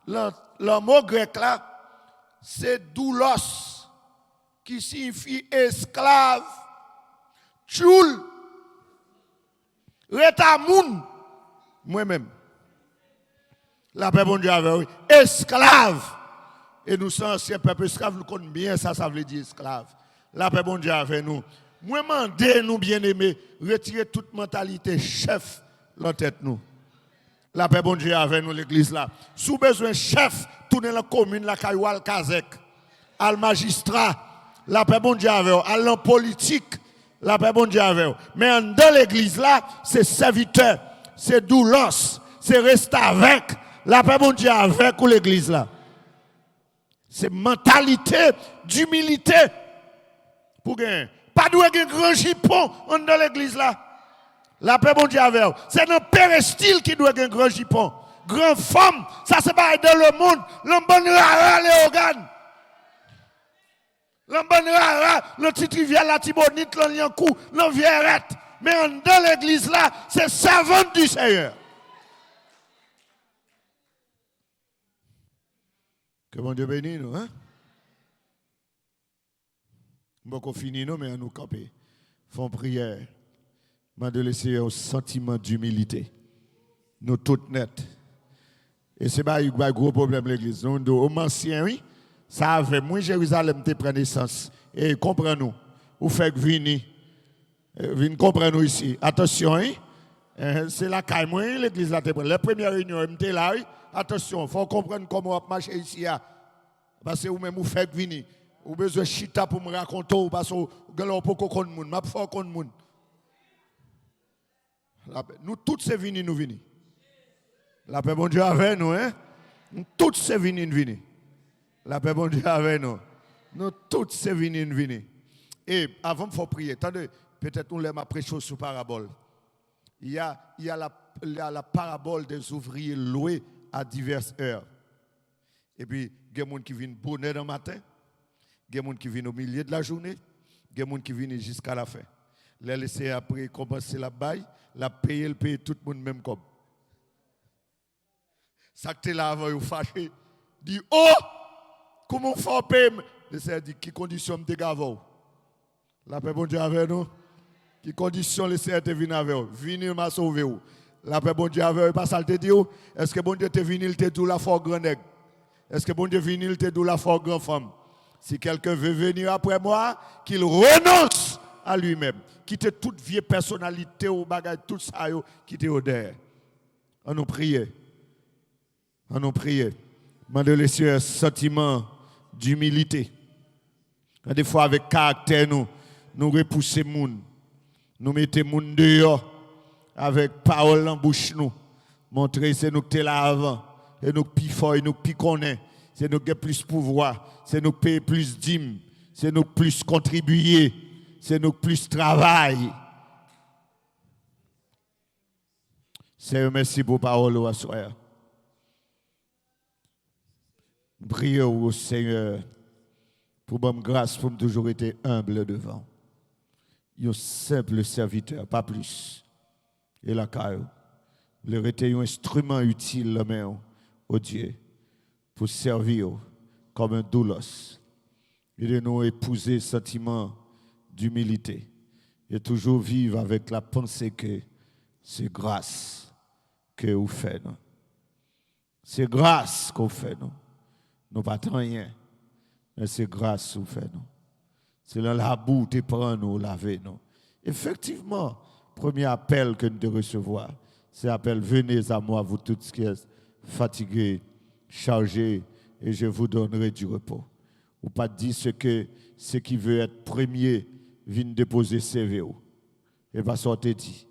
le mot grec là, c'est doulos, qui signifie esclave, tchoul, retamoun, moi-même. La paix bon Dieu avec oui. Esclave. Et nous sommes anciens peuple esclave, nous connaissons bien ça, ça veut dire esclave. La paix bon Dieu avec nous. Moi, mandez nous bien aimés, retirer toute mentalité chef dans tête nous. La paix bon Dieu avec nous l'église là. Sous besoin chef, tourner la commune, la Kayoual Kazek, al magistrat, la paix bon Dieu avec vous, à l'en politique, la paix bon Dieu avec vous. Mais dans l'église là, c'est serviteur, c'est doulos, c'est rester avec. La paix bon Dieu avec ou l'église là. C'est mentalité d'humilité. Pour gagner. Pas de grand jipon dans l'église là. La paix bon Dieu avec vous. C'est dans péristyle qui doit gagner grand jipon. Grand femme, ça c'est pas dans le monde. L'embon rara les organes. L'embon rara, le petit trivial, la tibonite, le liancou, le vierrette. Mais dans l'église là, c'est servante du Seigneur. Que mon Dieu bénisse nous, hein? Bon, qu'on finit nous, mais on nous camper. Font prière. m'a de laisser un sentiment d'humilité. Nous toutes net. Et c'est pas un gros problème l'église. Nous, aux anciens, oui, ça avait, moi, Jérusalem, te prend naissance. Et comprenez-nous. Vous faites venir. Venez comprendre ici. Attention, hein? C'est la caille, moi, l'église là, te prend. La première réunion, j'étais là, oui. Attention, il faut comprendre comment on va marcher ici. Parce que vous-même, vous faites venir. Vous avez besoin de chita pour me raconter, parce que vous avez pas de monde. Je ne pas de monde. Nous tous, c'est venir, nous venir. La paix, bon Dieu, avec nous, hein? Nous tous, c'est venir, nous venir. La paix, bon Dieu, avec nous. Nous tous, c'est venir, nous venir. Et avant, il faut prier. Attendez, peut-être on l'aime après chose sur parabole. Il y a la parabole des ouvriers loués à diverses heures. Et puis, il y a des gens qui viennent bonnet dans le matin, il y a des gens qui viennent au milieu de la journée, il y a des gens qui viennent jusqu'à la fin. Les laisser après commencer la baille, la payer, le payer tout le monde même comme. Ça que tu es là avant, vous fâché, dit oh, comment faut payer? Le Seigneur dit qui condition me dégage. La paix bon Dieu avec nous. Qui condition le Seigneur te vient avec vous? Venir m'a sauver vous. La paix bon Dieu avec vous, pas ça le te dit. Est-ce que bon Dieu te vient il te dit la fort grand nègre? Est-ce que bon Dieu vient il te dit la fort grand femme? Si quelqu'un veut venir après moi, qu'il renonce à lui-même. Quitte toute vieille personnalité au bagage tout ça qui te au derrière. On nous prie. On nous prie. Demandez le Seigneur un sentiment d'humilité. Des fois avec caractère nous repousser moun. Nous mettons moun dehors avec parole en bouche nous. Montrer c'est nous qui sommes là avant. C'est nous qui fort, nous qui connaissons. C'est nous qui avons plus pouvoir. C'est nous qui payons plus dîmes. C'est nous qui plus contribuer. C'est nous qui plus travail. Seigneur, merci pour parole au soir. Prions au Seigneur pour bonne grâce, pour toujours être humble devant. Un simple serviteur, pas plus. Et la caille, leur était un instrument utile, la main, au Dieu, pour servir comme un doulos. Et de nous épouser sentiment d'humilité. Et toujours vivre avec la pensée que c'est grâce que vous faites. C'est grâce qu'on fait, non? Nous pas rien, mais c'est grâce que vous faites, non? C'est là la boue te prend nous, laver nous. Effectivement, premier appel que nous devons recevoir, c'est l'appel venez à moi, vous tous qui êtes fatigués, chargés, et je vous donnerai du repos. Ou pas dire ce qui veut être premier, vienne déposer CV. Et pas ça te dit.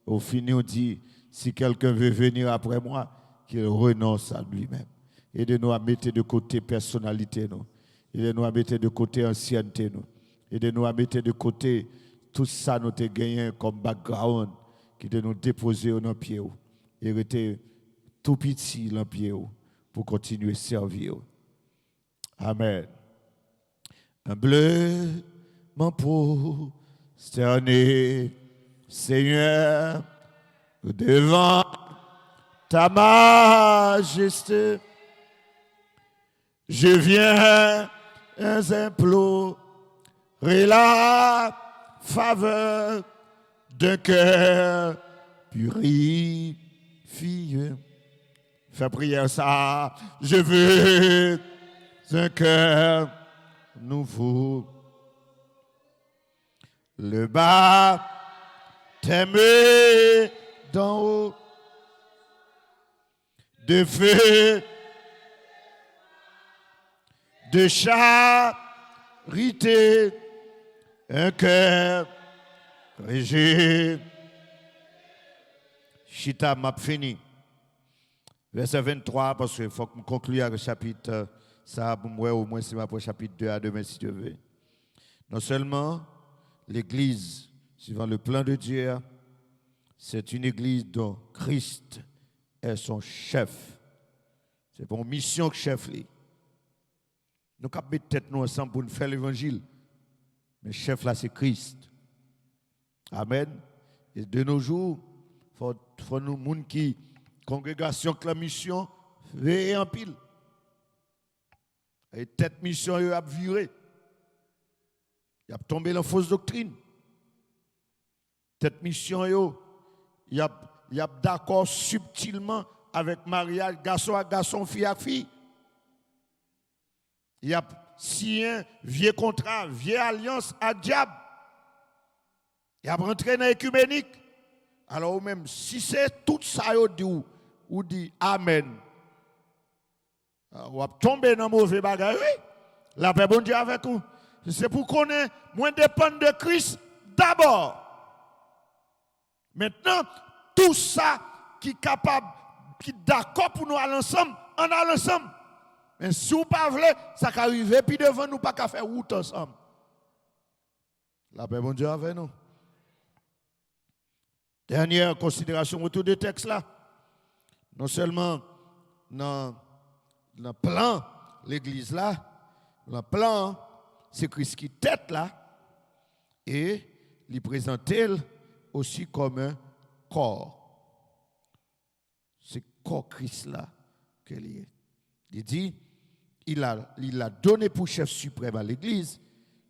Au fini, on dit, si quelqu'un veut venir après moi, qu'il renonce à lui-même. Aidez-nous à mettre de côté personnalité, nous. Aidez-nous à mettre de côté ancienneté, nous. Aidez-nous à mettre de côté tout ça nous avons gagné comme background qui de nous déposer dans pied et rester tout petit dans pied pour continuer à servir. Amen. Humblement prosterné, Seigneur, devant ta majesté, je viens implorer la faveur d'un cœur purifié. Fais prière ça. Je veux un cœur nouveau. Le bas t'aimer d'en haut. De feu, de charité, un cœur régé. Chita m'a fini. Verset 23, parce qu'il faut que je conclue avec le chapitre, ça, pour moi, au moins, c'est pour le chapitre 2 à demain, si tu veux. Non seulement l'Église, suivant le plan de Dieu, c'est une Église dont Christ est son chef. C'est pour une mission que chef est. Nous avons mis tête nous ensemble pour nous faire l'évangile. Mais chef là, c'est Christ. Amen. Et de nos jours, il faut nous, gens qui, congrégation, que la mission, veille en pile. Et tête mission, il a viré. Il a tombé dans la fausse doctrine. Cette mission, il y a d'accord subtilement avec mariage, garçon à garçon, fille à fille. Il y a signé un vieux contrat, vieille alliance à diable. Il y a rentré dans l'écuménique. Alors, même si c'est tout ça, ou dit Amen. Ou va tomber dans le mauvais bagage, oui. La paix, bon Dieu, avec vous. C'est pour qu'on ait moins dépendre de Christ d'abord. Maintenant, tout ça qui est capable, qui est d'accord pour nous aller ensemble, on a ensemble. Mais si vous ne voulez pas, ça va arriver, puis devant nous, pas qu'à faire route ensemble. La paix, bon Dieu, avec nous. Dernière considération autour du texte là. Non seulement dans le plan, l'église là, le plan, c'est Christ qui tête là, et il présente aussi comme un corps. C'est corps Christ là que est. Il dit, il a donné pour chef suprême à l'église,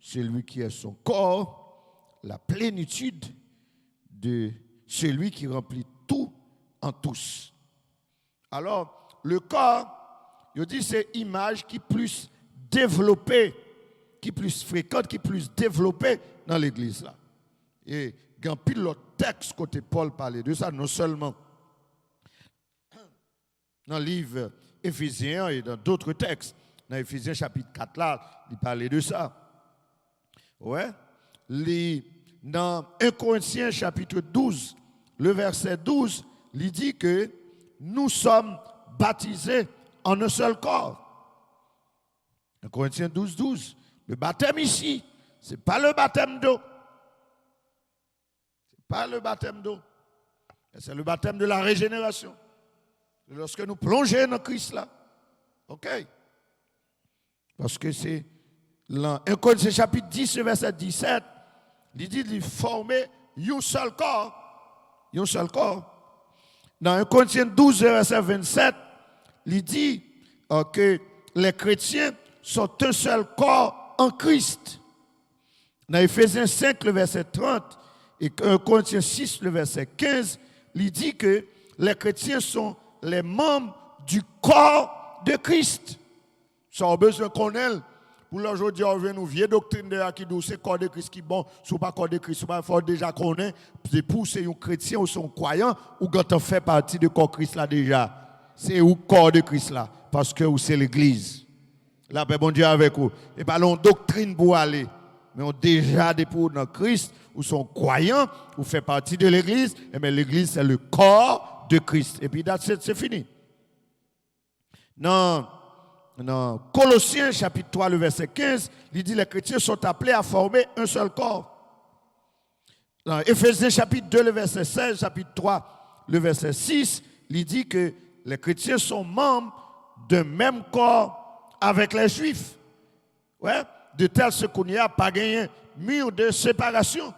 celui qui est son corps, la plénitude de celui qui remplit tout en tous. Alors, le corps, je dis, c'est image qui est plus développée, qui est plus fréquente, qui est plus développée dans l'église là. Et il y a un pile l'autre texte côté Paul parlait de ça, non seulement dans le livre Éphésiens et dans d'autres textes. Dans Éphésiens chapitre 4 là, il parlait de ça. Ouais. Dans 1 Corinthiens chapitre 12, le verset 12, il dit que nous sommes baptisés en un seul corps. 1 Corinthiens 12, 12. Le baptême ici, ce n'est pas le baptême d'eau. Ce n'est pas le baptême d'eau. C'est le baptême de la régénération. Lorsque nous plongeons dans Christ là. OK? Parce que c'est 1 Corinthiens chapitre 10, verset 17. Il dit de former un seul corps. Un seul corps. Dans 1 Corinthiens 12, verset 27, il dit que les chrétiens sont un seul corps en Christ. Dans Éphésiens 5, le verset 30, et 1 Corinthiens 6, le verset 15, il dit que les chrétiens sont les membres du corps de Christ. Ça a besoin qu'on ait. Pour l'aujourd'hui, on vient nous vieille doctrine de qui dit c'est corps de Christ qui est bon, c'est pas corps de Christ, c'est pas fort déjà qu'on est. C'est pour c'est un chrétien ou son croyant ou quand on fait partie du corps de Christ là déjà. C'est où corps de Christ là parce que c'est l'église. La paix bon Dieu avec vous. Et pas l'on doctrine pour aller. Mais on déjà dépôt dans Christ ou son croyant ou fait partie de l'église, et bien l'église c'est le corps de Christ. Et puis c'est fini. Non. Dans Colossiens chapitre 3, le verset 15, il dit que les chrétiens sont appelés à former un seul corps. Dans Éphésiens chapitre 2, le verset 16, chapitre 3, le verset 6, il dit que les chrétiens sont membres d'un même corps avec les juifs. Ouais, de telle sorte qu'on n'y a pas gagné mur de séparation.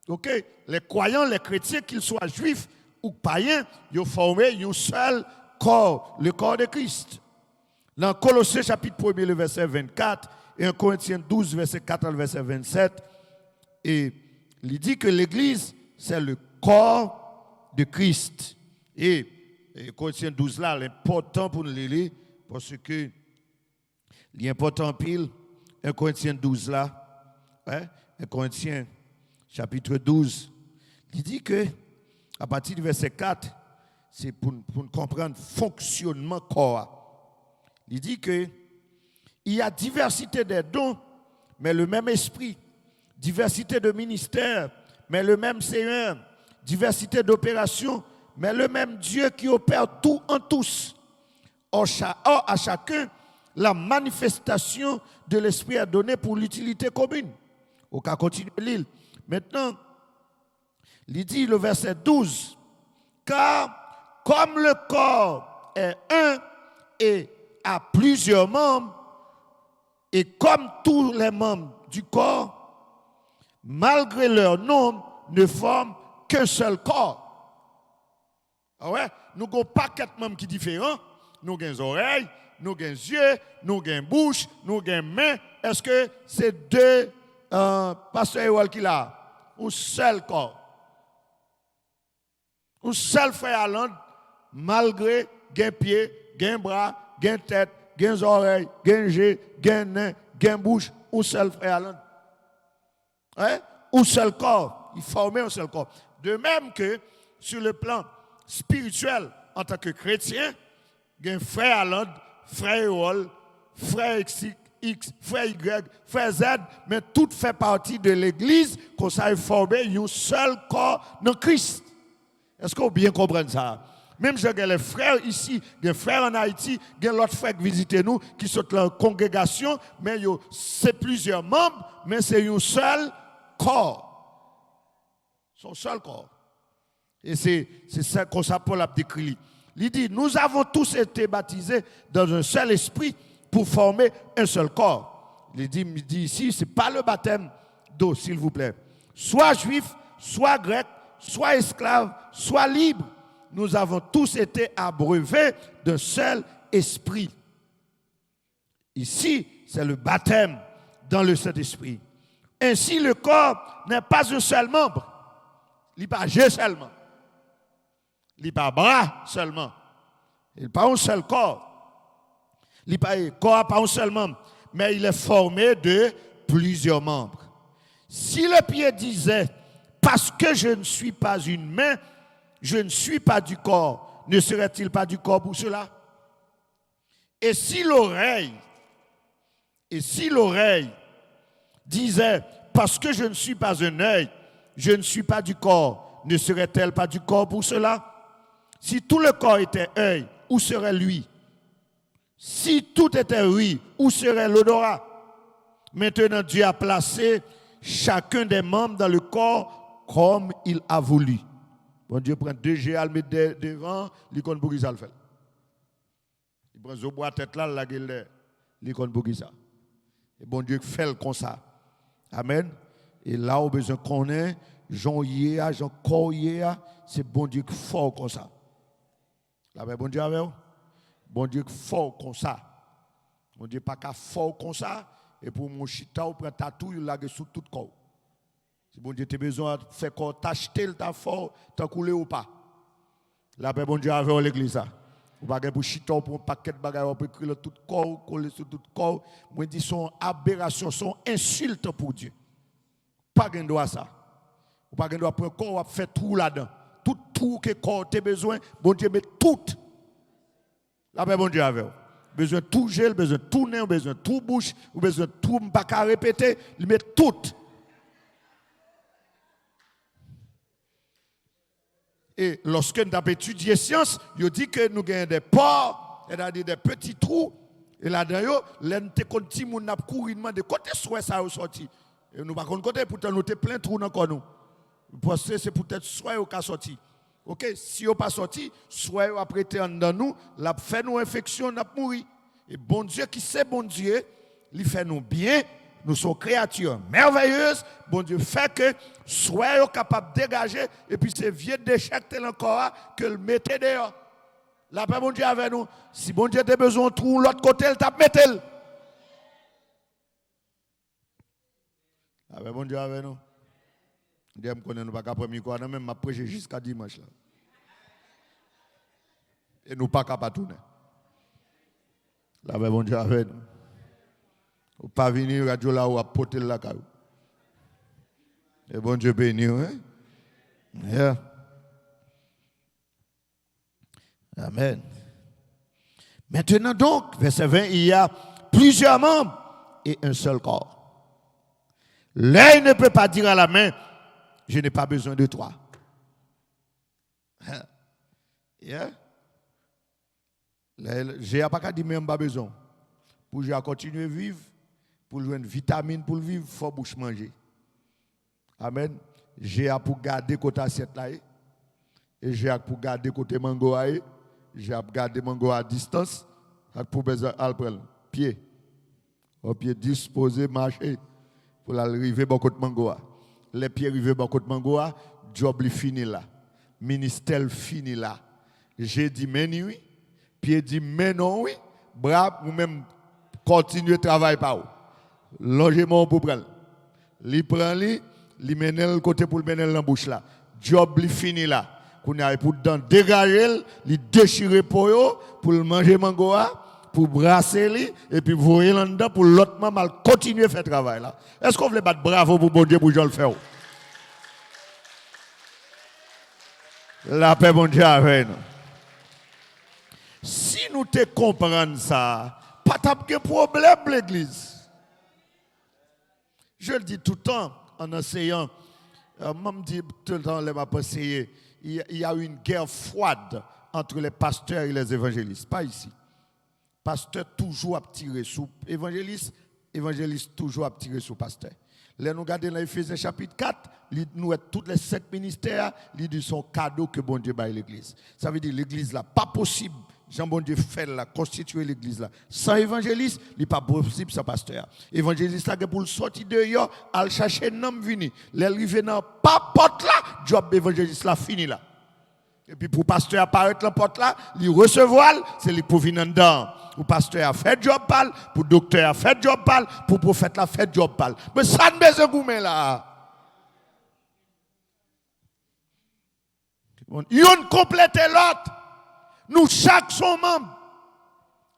Ok, les croyants, les chrétiens, qu'ils soient juifs ou païens, ils ont formé un seul corps, le corps de Christ. Dans Colossiens chapitre 1, le verset 24, et 1 Corinthiens 12, verset 4 au verset 27, et il dit que l'Église, c'est le corps de Christ. Et Corinthiens 12 là, l'important pour nous lire, parce que l'important pile, 1 Corinthiens 12 là, ouais, 1 Corinthiens chapitre 12, il dit que, à partir du verset 4, c'est pour comprendre le fonctionnement corps. Il dit que il y a diversité des dons, mais le même esprit. Diversité de ministères, mais le même Seigneur. Diversité d'opérations, mais le même Dieu qui opère tout en tous. Or, à chacun, la manifestation de l'esprit est donnée pour l'utilité commune. Au cas continuer l'île. Maintenant, il dit le verset 12, car comme le corps est un et à plusieurs membres, et comme tous les membres du corps, malgré leur nombre, ne forment qu'un seul corps. Ah ouais? Nous avons un paquet de membres qui sont différents. Nous avons des oreilles, nous avons des yeux, nous avons des bouches, nous avons des mains. Est-ce que c'est deux pasteurs qui là? Un seul corps. Un seul frère à l'autre, malgré gain pied, gain bras, gain tête, gain oreilles, gain jeu, gain nez, gain bouche, un seul frère à l'autre. Hein? Un seul corps. Il formait un seul corps. De même que sur le plan spirituel, en tant que chrétien, il y a un frère à l'autre, frère Eol, frère X, frère Y, frère Z, mais tout fait partie de l'Église, qu'on s'est formé un seul corps dans Christ. Est-ce qu'on bien comprend ça? Même si les frères ici, les frères en Haïti, il y a l'autre frère qui visite nous, qui sont dans la congrégation, mais c'est plusieurs membres, mais c'est un seul corps. Son seul corps. Et c'est ça qu'on s'appelle la décrit. Il dit, nous avons tous été baptisés dans un seul esprit pour former un seul corps. Il dit ici, ce n'est pas le baptême d'eau, s'il vous plaît. Soit juif, soit grec, soit esclave, soit libre. Nous avons tous été abreuvés d'un seul esprit. Ici, c'est le baptême dans le Saint-Esprit. Ainsi, le corps n'est pas un seul membre. Il n'est pas jeu seulement. Il n'est pas bras seulement. Il n'est pas un seul corps. Il n'est pas corps, pas un seul membre. Mais il est formé de plusieurs membres. Si le pied disait, parce que je ne suis pas une main, je ne suis pas du corps, ne serait-il pas du corps pour cela? Et si l'oreille disait, parce que je ne suis pas un œil, je ne suis pas du corps, ne serait-elle pas du corps pour cela? Si tout le corps était œil, où serait lui? Si tout était oui, où serait l'odorat? Maintenant, Dieu a placé chacun des membres dans le corps comme il a voulu. Bon Dieu prend 2G, il met devant, l'icône pour qui ça le fait. Il prend le bois tête là, la gueule, l'icône pour qui ça. Et bon Dieu fait comme ça. Amen. Et là, on a besoin qu'on ait, Jean Yéa, Jean Koyéa, c'est bon Dieu fort comme ça. Là, bon Dieu avec vous. Bon Dieu fort comme ça. Bon Dieu pas qu'à fort comme ça. Et pour mon chita, on prend tatou, il l'a sous tout corps. Si bon Dieu a besoin de faire corps, t'acheter le ta fort, t'as coulé ou pas. Là, bon Dieu avec l'église. Ou pas pour chita, pour un paquet de bagages, on peut écrire tout corps, coller sur tout corps. Moi, je dis son aberration, son insulte pour Dieu. Pas de droit ça. Ou pas de droit pour un corps, faire tout là-dedans. Tout trou que corps a besoin, bon Dieu met tout. Là, bon Dieu avec vous. Besoin de tout gel, besoin de tout nez, besoin de tout bouche, ou besoin de tout pas qu'à répéter, il met tout. Et lorsque nous avons étudié science, il dit que nous avons des pores, c'est-à-dire des petits trous, et là-dedans, l'un te conti moun n'a couru de côté soit ça est sorti. Et nous pas côté pourtant nous te plein trou dans corps nous. Parce que c'est peut-être soit au cas sorti. OK, si on pas sorti, soit on a prêté en dedans nous, la fait nous infection, n'a mourir. Et bon Dieu qui sait bon Dieu, il fait nous bien, nous sommes créatures merveilleuses. Bon Dieu fait que soit capable de dégager et puis c'est vieux déchet tel encore que le mettez dehors. La paix bon Dieu avec nous. Si bon Dieu a besoin de trou l'autre côté, il tape mettez-le. La paix bon Dieu avec nous. Dieu me connaît nous pas capable micro même m'a prêcher jusqu'à dimanche là. Et nous pas capable tourner. La paix bon Dieu avec nous. Ou pas venir radio là ou à porter la caillou. Et bon Dieu béni, hein? Yeah. Amen. Maintenant donc, verset 20, il y a plusieurs membres et un seul corps. L'œil ne peut pas dire à la main, je n'ai pas besoin de toi. Yeah. J'ai pas qu'à dire même pas besoin. Pour continuer à vivre, pour jouer une vitamine pour vivre, il faut bouche manger. Amen. J'ai pour garder côté assiette là. Et j'ai pour garder côté mango là. J'ai pour garder mango à distance. Pour besoin de pied. Au pied disposé, marcher. Pour arriver bon côté mango. Les pieds arrivés bon côté mango, job li fini là. Ministère fini là. J'ai dit mais oui. Pied dit mais non oui. Bras ou même continuer travail par où. Logement pour prendre. Li prend li mène le côté pour le mener dans bouche là. Job li fini là. qu'on a pour dégager, les déchirer pour le manger mango, pour brasser li, et puis vous voyez là-dedans pour l'autre maman continuer à faire travail là. Est-ce qu'on veut battre bravo pour bon Dieu pour Jean le faire? La paix bon Dieu avec nous. Si nous te comprenons ça, pas de problème l'église. Je le dis tout le temps en enseignant. Moi, je dis tout le temps, il y a une guerre froide entre les pasteurs et les évangélistes. Pas ici. Pasteur toujours à tirer sous évangéliste, évangéliste toujours à tirer sous pasteur. Là, nous regardons dans Éphésiens chapitre 4, nous avons tous les 5 ministères, ils disent son cadeau que bon Dieu baille l'église. Ça veut dire l'église là, pas possible. Jean bon Dieu fait là, constituer l'église là. Sans évangéliste, il n'est pas possible sans pasteur. Évangéliste là, pour le sortir de là, aller chercher un homme venu. L'arriver dans pas porte là, job évangéliste là fini là. Et puis pour pasteur apparaître la porte là, il recevoir, c'est lui pour venir dedans. Pour pasteur a fait job pal, pour docteur a fait job pal, pour prophète a fait job pal. Mais ça ne besoin goumé là. Yon complète l'autre. Nous chaque son membre.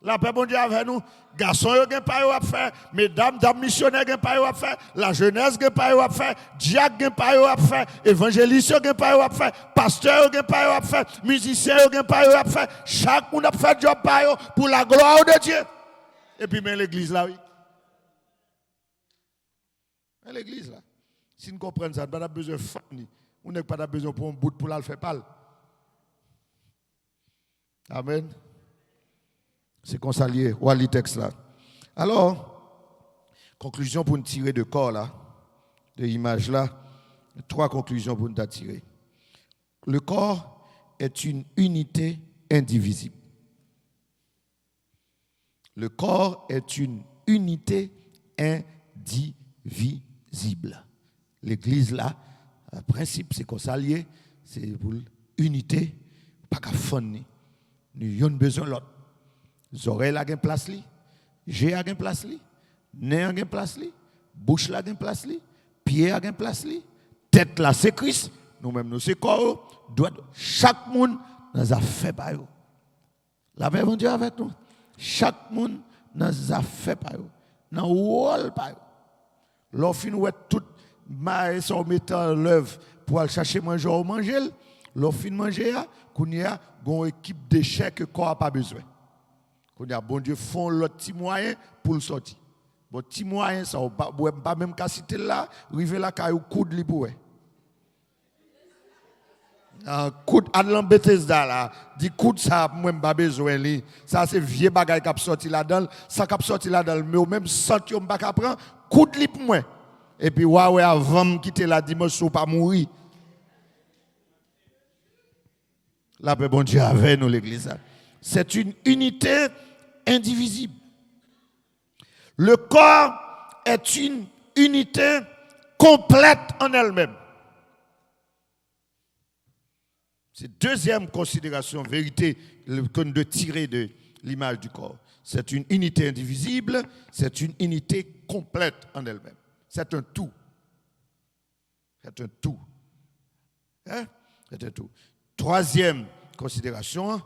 La paix bon Dieu avec nous. Garçons yo gen pa yo à faire, mesdames dames missionnaires gen pa yo à faire, la jeunesse gen pa yo à faire, diacre gen pa yo à faire, évangéliste gen pa yo à faire, pasteur gen pa yo à faire, musicien gen pa yo à faire. Chaque monde a fait job pa yo pour la gloire de Dieu. Et puis mais l'église là oui. Mais l'église là. Si nous comprenons ça, nous n'avons pas besoin de famille. On n'a pas besoin pour un bout pour la faire parler. Amen. C'est qu'on s'allie. Ou à texte là. Alors, conclusion pour nous tirer de corps là, de l'image là, 3 conclusions pour nous tirer. Le corps est une unité indivisible. Le corps est une unité indivisible. L'église là, le principe c'est qu'on s'allie, c'est pour l'unité, pas qu'à fond. Nous avons besoin de l'autre. Les oreilles ont une place, les yeux ont une place, les nez ont une place, la bouche a une place, les pieds ont une place, la tête là c'est Christ, nous-mêmes nous c'est corps. Chaque monde nous a fait par eux. La paix de Dieu avec nous. Chaque monde nous a fait par eux. Nous rôle par eux. Lorsqu'on nous tout maïs sont mettant l'œuvre pour aller chercher manger ou manger, lorsqu'on manger, qu'on y a une équipe d'échecs que le corps n'a pas besoin. Qu'on y a bon Dieu font l'autre petit moyen pour le sortir. Bon petit moyen ça on pas même qu'à citer là, river là caillou coude li pour un coude Adlan Bethesda là, dit coude ça moi pas besoin li. Ça c'est vieux bagay qui a sorti là-dedans, ça qui a sorti là-dedans mais même senti on pas prendre coude li pour moi. Et puis ouais avant quitter la dimanche pas mourir. La paix bon Dieu avec nous l'église. C'est une unité indivisible. Le corps est une unité complète en elle-même. C'est deuxième considération, vérité, qu'on doit tirer de l'image du corps. C'est une unité indivisible, c'est une unité complète en elle-même. C'est un tout. C'est un tout. Hein? C'est un tout. Troisième considération,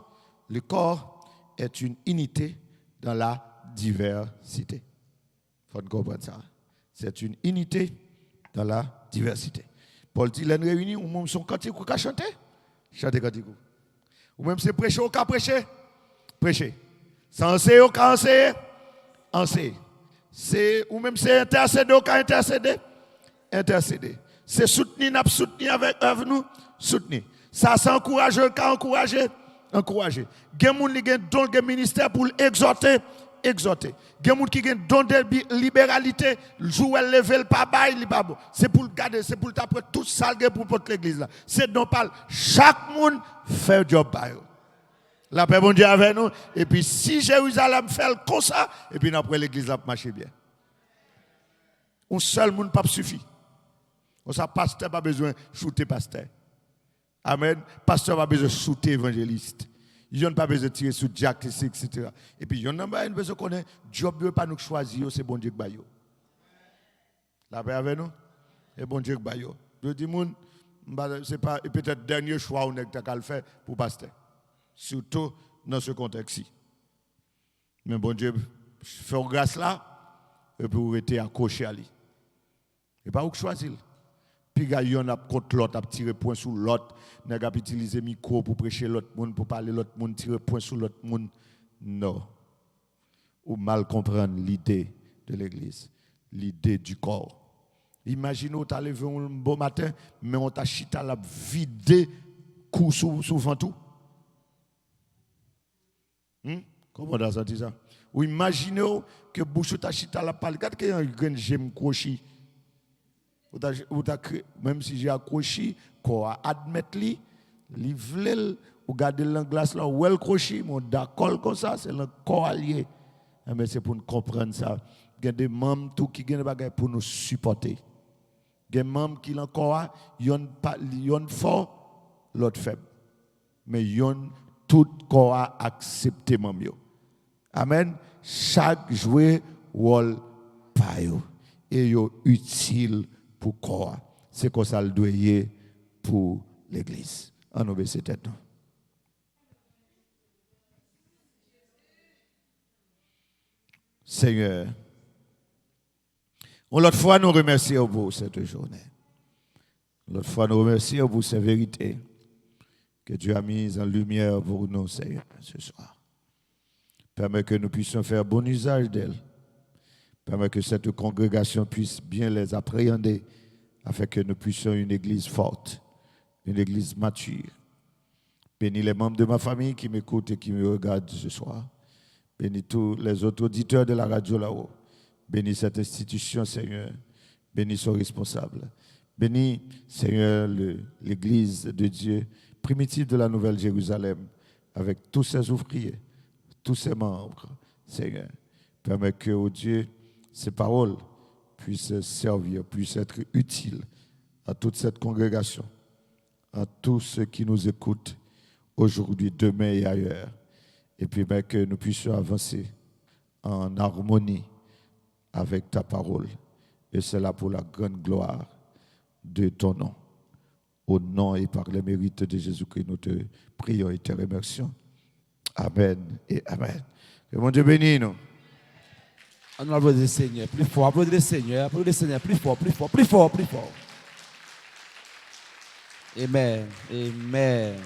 le corps est une unité dans la diversité. Il faut comprendre ça. C'est une unité dans la diversité. Paul dit, les réunis, ou même son cantique ou qu'à chanter, chanter cantique. Ou même c'est prêcher ou qu'à prêcher, prêcher. C'est enseigner ou qu'à enseigner, enseigner. Ou même c'est intercéder ou qu'à intercéder, intercéder. C'est soutenir, n'a soutenir avec nous, soutenir. Ça c'est encourager, qu'à encourager, encourager. Il y a des gens qui ont don de ministère pour exhorter, exhorter. Il y a des gens qui ont don de libéralité, jouer, lever le pas bail, pas bon. C'est pour le garder, c'est pour le taper tout ça pour porter l'église là. C'est donc parle. Chaque monde fait un job par eux. La paix bon Dieu avec nous. Et puis si Jérusalem fait comme ça, et puis après l'église là marche bien. Un seul monde pas suffit. On ça pasteur pas besoin de shooter pasteur. Amen. Pasteur pas besoin de shooter évangéliste. Ils n'ont pas besoin de tirer sur Jack, etc. Et puis, ils n'ont pas besoin de connaître, job ne pas nous choisir, c'est bon Dieu qui baille. La paix avec nous, c'est bon Dieu qui baille. Je dis, c'est pas peut-être dernier choix on est qu'à le faire pour pasteur. Surtout dans ce contexte-ci. Mais bon Dieu, faire grâce là, et puis vous rester accroché à lui. Et pas où choisir. Puis il y en a contre l'autre, a tiré point sur l'autre, n'a pas utilisé micro pour prêcher l'autre monde, pour parler l'autre monde, tirer point sur l'autre monde. Non. Ou mal comprendre l'idée de l'église, l'idée du corps. Imaginez, tu as levé un beau matin, mais on t'a chita la vidé coup sous tout. Comment on a senti ça? Ou imaginez que bouche t'a chita la parle. Quand il y a un grand j'aime crochi. Même si j'ai accroché, quoi admettre li vle ou garder la glace là ou elle crochi, mon d'accord comme ça, c'est le corps allié. Mais c'est pour nous comprendre ça. Il y a des membres tout qui gagnent des pour nous supporter. Il y a des membres qui encore yon fort, l'autre faible. Mais yon tout corps accepté membre. Amen. Chaque jouet rôle pa yo et yo utile pour corps. C'est comme ça le doit pour l'église. On nous baisse tête. Seigneur, l'autre fois nous remercions pour cette journée. L'autre fois nous remercions pour ces vérités que Dieu a mises en lumière pour nous, Seigneur, ce soir. Permets que nous puissions faire bon usage d'elles. Permets que cette congrégation puisse bien les appréhender afin que nous puissions une église forte, une église mature. Bénis les membres de ma famille qui m'écoutent et qui me regardent ce soir. Bénis tous les autres auditeurs de la radio là-haut. Bénis cette institution, Seigneur. Bénis son responsable. Bénis, Seigneur, l'église de Dieu, primitive de la Nouvelle Jérusalem, avec tous ses ouvriers, tous ses membres, Seigneur. Permets que, oh Dieu, ces paroles puissent servir, puissent être utiles à toute cette congrégation, à tous ceux qui nous écoutent aujourd'hui, demain et ailleurs. Et puis, que nous puissions avancer en harmonie avec ta parole. Et c'est là pour la grande gloire de ton nom. Au nom et par les mérites de Jésus-Christ, nous te prions et te remercions. Amen et Amen. Que mon Dieu bénisse nous. On va applaudir le Seigneur plus fort, applaudir le Seigneur plus fort, plus fort, plus fort, plus fort. Amen. Amen.